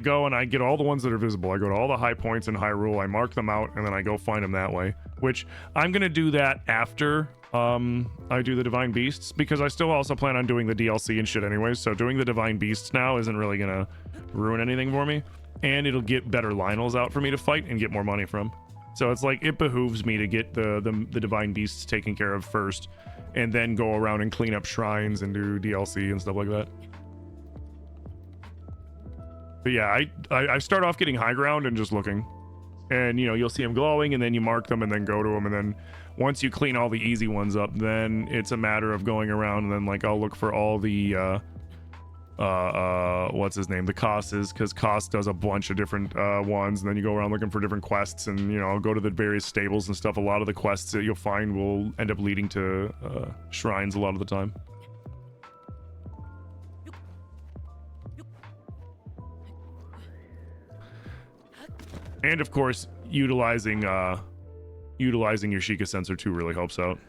go and I get all the ones that are visible. I go to all the high points in Hyrule, I mark them out, and then I go find them that way. Which I'm gonna do that after I do the Divine Beasts, because I still also plan on doing the DLC and shit anyways. So doing the Divine Beasts now isn't really gonna ruin anything for me, and it'll get better Lynels out for me to fight and get more money from. So it's like it behooves me to get the divine beasts taken care of first, and then go around and clean up shrines and do DLC and stuff like that. But yeah, I start off getting high ground and just looking, and you know, you'll see them glowing, and then you mark them and then go to them, and then once you clean all the easy ones up, then it's a matter of going around, and then like I'll look for all the what's his name, the Kosses, because Koss does a bunch of different ones, and then you go around looking for different quests, and you know, go to the various stables and stuff. A lot of the quests that you'll find will end up leading to shrines a lot of the time. And of course, utilizing your Sheikah sensor too really helps out.